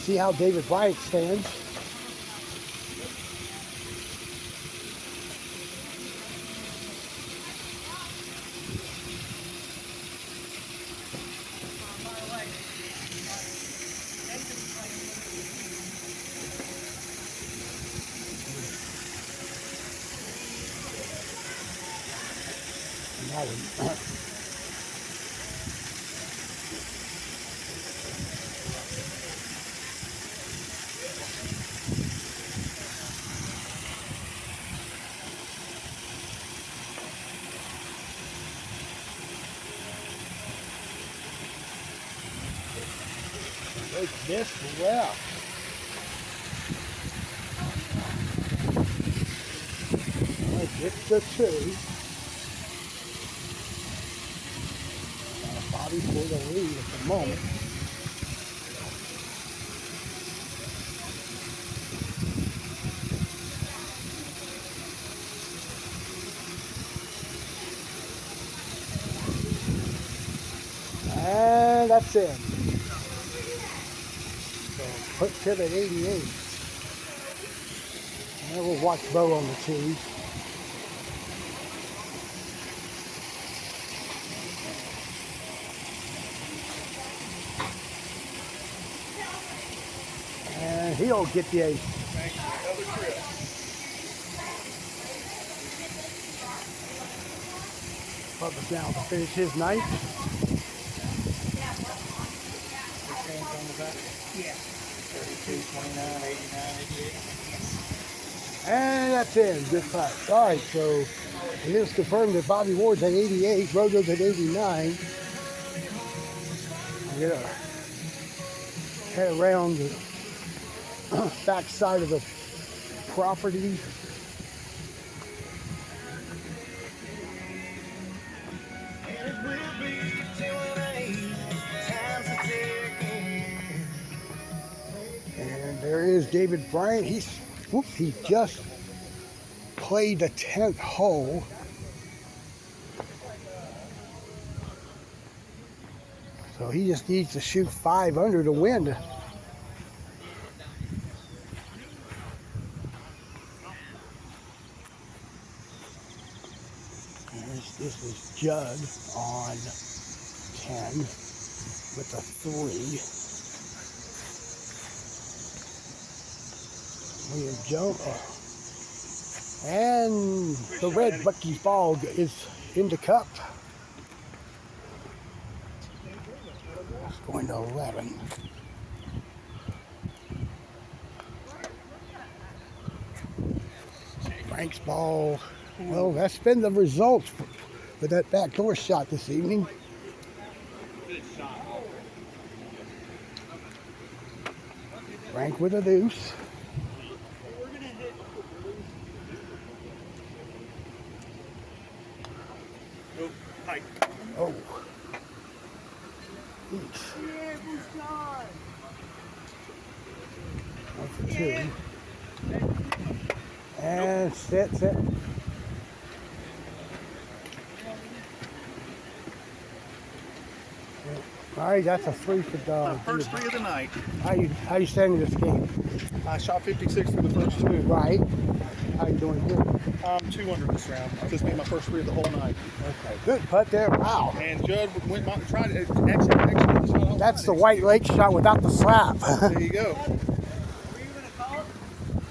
see how David Bryant stands. Take this left. Gets the 2. Bobby for the lead at the moment. And that's it. So PUTT-PUTT at 88. And we'll watch Bo on the tee. And he'll get the 8. Thank you. Another trip. Bubba's now to finish his 9th. Yeah. 32, 29, 89, 88. And that's it. Good putt. All right, so it is confirmed that Bobby Ward's at 88, Rojo's at 89. I'm going to head around the back side of the property. And there is David Bryant. He just played the 10th hole. So he just needs to shoot 5 under to win. This is Judd on 10 with a 3. William Jones. And the red Bucky's ball is in the cup. Going to 11. Frank's ball. Well, that's been the results with that backdoor shot this evening. Frank with a deuce. Oh. One for two. And set. All right, that's a 3 for Doug. First 3 of the night. How you standing this game? I shot 56 for the first 2. Right. How you doing here? I'm 2 under this round. This being my first 3 of the whole night. Okay, good putt there. Wow. And Judd went out and tried it. Excellent. That's the White Lake shot without the slap. There you go.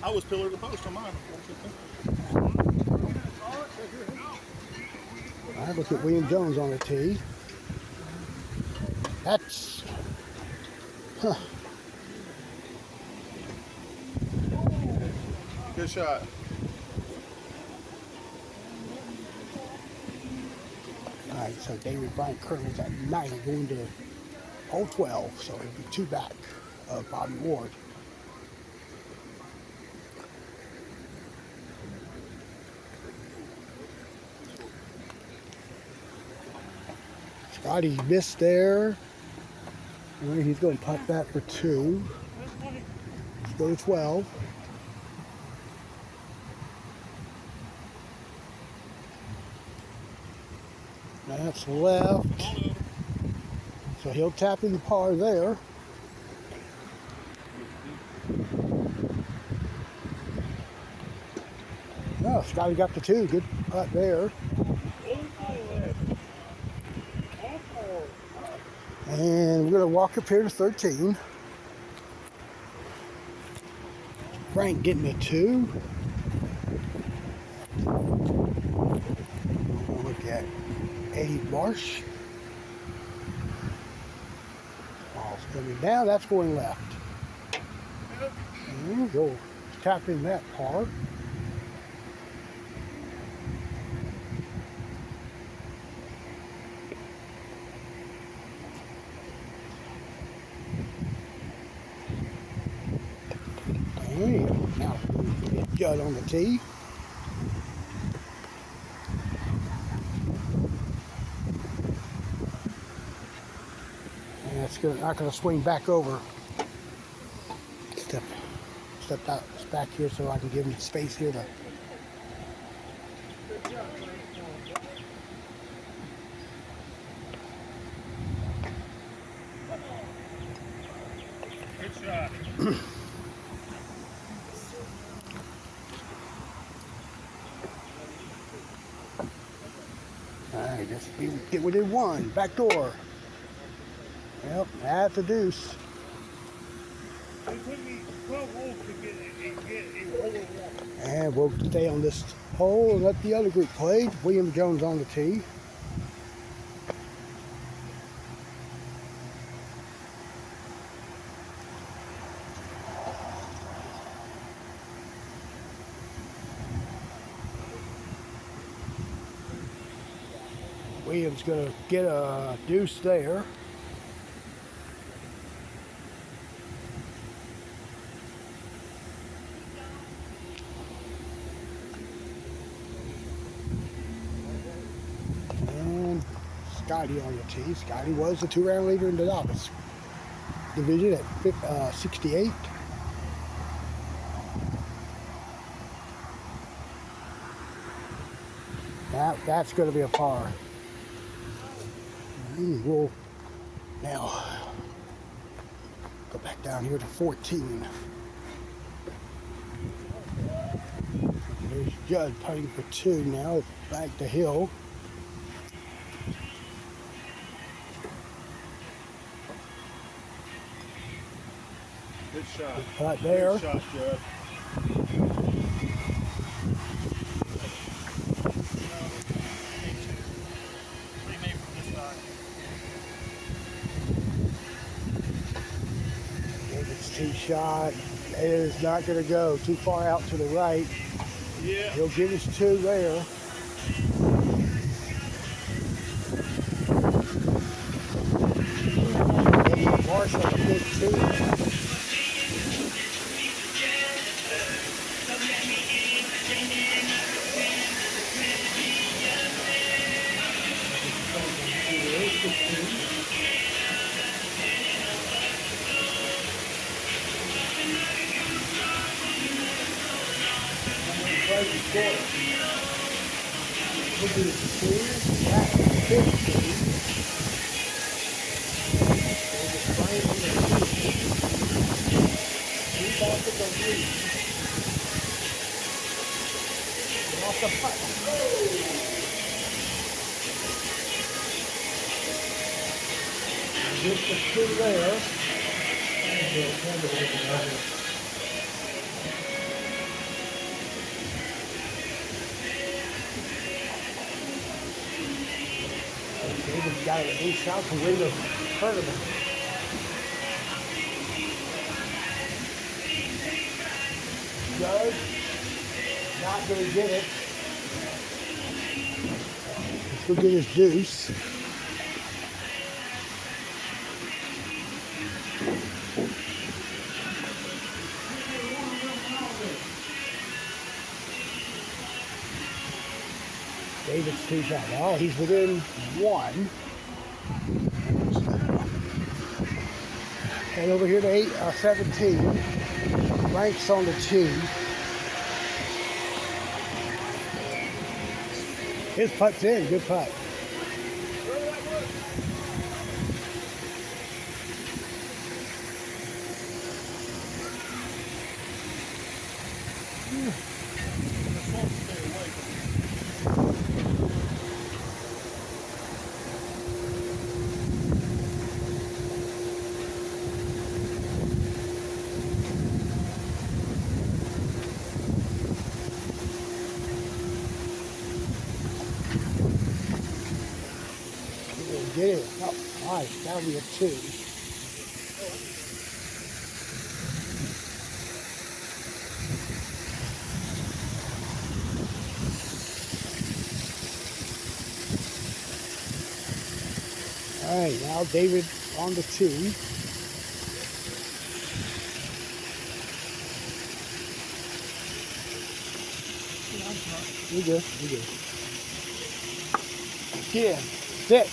I was pillar to the post on mine. All right, look at William Jones on the tee. That's... Huh. Good shot. All right, so David Bryant currently at 90 going to hole 12, so he'll be 2 back of Bobby Ward. Scotty missed there. Well, he's going to putt that for 2. Let's go to 12. That's left. So he'll tap in the par there. Oh, Scotty got the 2. Good putt there. And we're going to walk up here to 13. Frank getting a 2. We'll look at Eddie Marsh. Ball's coming down. That's going left. And we'll go tap in that par. Now get Judd on the tee. And it's not going to swing back over. Step out back here so I can give him space here to. Good shot. Alright, just get within 1. Back door. Yep, that's a deuce. It took me 12 holes to get a hole in 1. And we'll stay on this hole and let the other group play. William Jones on the tee. Williams going to get a deuce there. And Scotty on the tee. Scotty was the 2-round leader in the novice division at 68. That's going to be a par. We'll now go back down here to 14. There's Judd putting for 2 now. Back to Hill. Good shot. Good putt there. Good shot, Judd. shot. It is not going to go too far out to the right. Yeah. He'll get his 2 there. Marshall, a big 2. Just the 2 there. David's got a new shot to win the tournament. Doug, not going to get it. Let's go get his deuce. David's 2 shot. Oh, he's within 1. And over here to 17. Frank's on the 2. His putt's in. Good putt. Get it. Oh, nice. That'll be a 2. All right, now David on the 2. You're good. You're good. 10. Sit.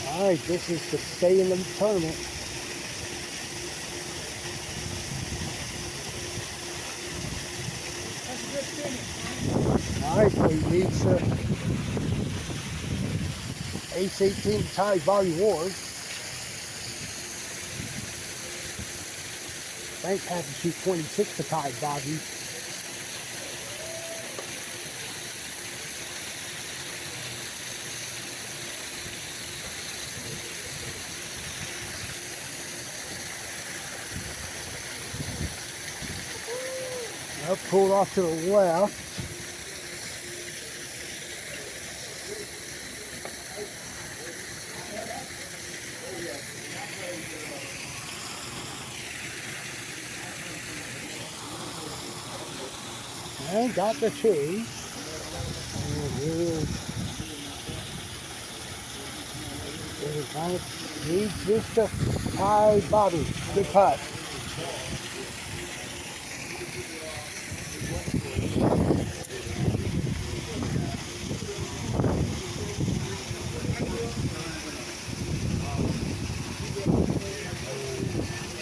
All right, this is to stay in the tournament. That's a good finish. All right, so he needs ace 18 to tie Bobby Ward. Frank has to shoot 26 to tie Bobby. Pulled off to the left. And got the 2. Needs this to tie Bobby. Good putt.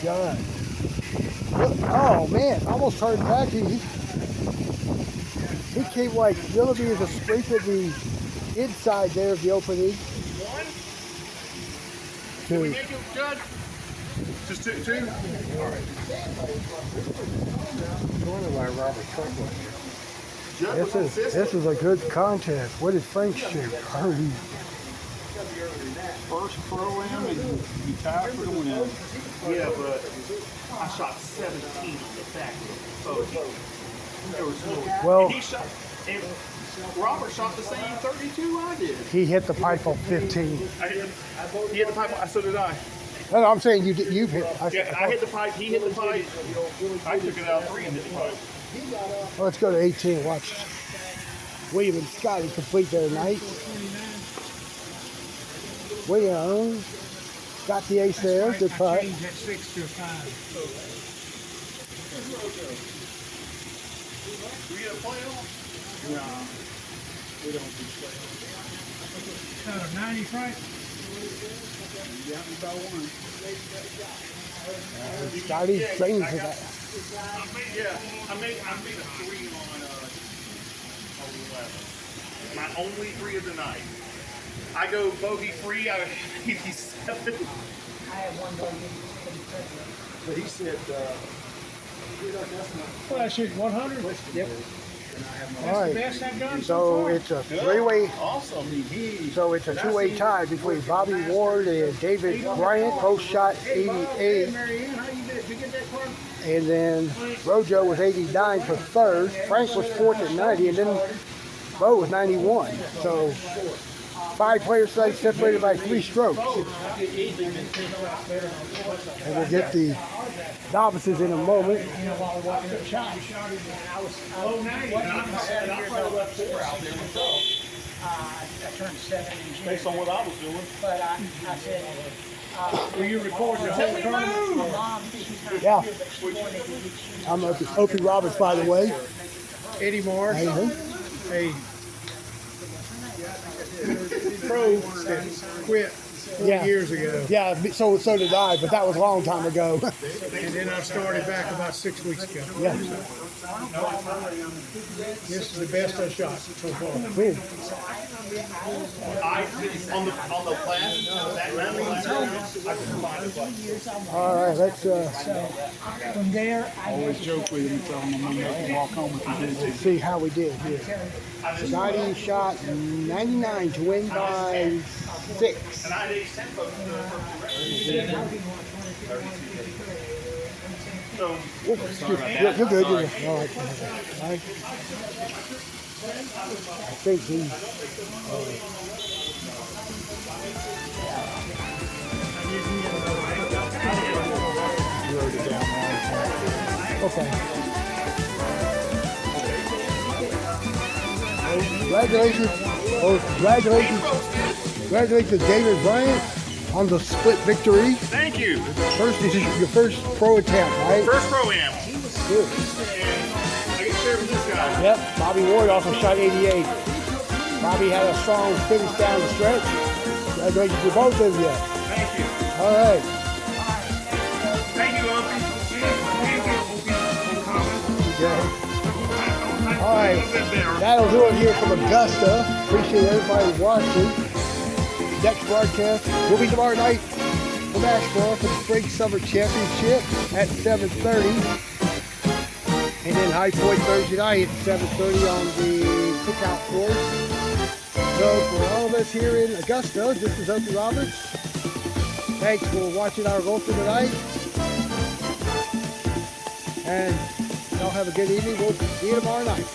Done. Oh man, almost turned back. He came like Willoughby is a scrape at the inside there of the opening. 2. Make it, Judge? Just 2? All right. This is a good contest. What did Frank shoot? First pro-am and you tied for the win. Yeah, but I shot 17 back. So there was no. Well, and he shot. And Robert shot the same 32 I did. he hit the pipe on 15. He hit the pipe. So did I. No, I'm saying you've hit. Yeah, I hit the pipe, he hit the pipe. I took it out 3 and hit the pipe. Well, let's go to 18. Watch William and Scotty complete their night. William got the ace there. Good putt. Change that 6 to a 5. Do we get a playoff? No, we don't do playoffs. 90, Frank? You got me by 1. Scotty's training for that. I made a 3 on 11. My only 3 of the night. I go bogey free out of 87. I have one bogey. But he said, Well, I shoot 100. yep. All right. Best I've done So it's a three-way. Awesome. So it's a two-way tie between Bobby Ward and David Bryant. Both shot 88. Marianne, how you did? Did you get that card? And then Rojo was 89 for third. Frank was fourth at 90, and then Bo was 91. So 5 players separated by 3 strokes. And we'll get the novices in a moment. You know, while we're walking up the shot, I turned 7 in June. Based on what I was doing. But I said, Were you recording the whole tournament? my mom, she's not Yeah. here, but she wanted to get you. I'm Opie Roberts, by the way. Eddie Marsh, Hey. a pro that quit 4 Yeah. years ago. Yeah, so did I, but that was a long time ago. And then I started back about 6 weeks ago. Yeah. This is the best I've shot so far. Weird. On the last, that round, I couldn't find it. All right, let's. From there, I Always joke with him and tell him I'm going to walk home if he did. See how we did here. Scotty shot 99 to win by 6. And I had 8 tempo. So, You're good. You're good. All right. All right. I think he. Okay. Congratulations. Congratulations, David Bryant, on the split victory. thank you. This is your first pro attempt, right? First pro-am. Good. And I get to share with this guy. Yep. Bobby Ward also shot 88. Bobby had a strong finish down the stretch. Congratulations to both of you. Thank you. All right. Thank you, Opie. Thank you, Opie, for coming. Okay. All right. That'll do it here from Augusta. Appreciate everybody watching. Next broadcast will be tomorrow night for basketball for the Spring Summer Championship at 7:30. And then High Point Thursday night at 7:30 on the cookout course. So for all of us here in Augusta, this is Opie Roberts. Thanks for watching our golfer tonight. And y'all have a good evening. We'll see you tomorrow night.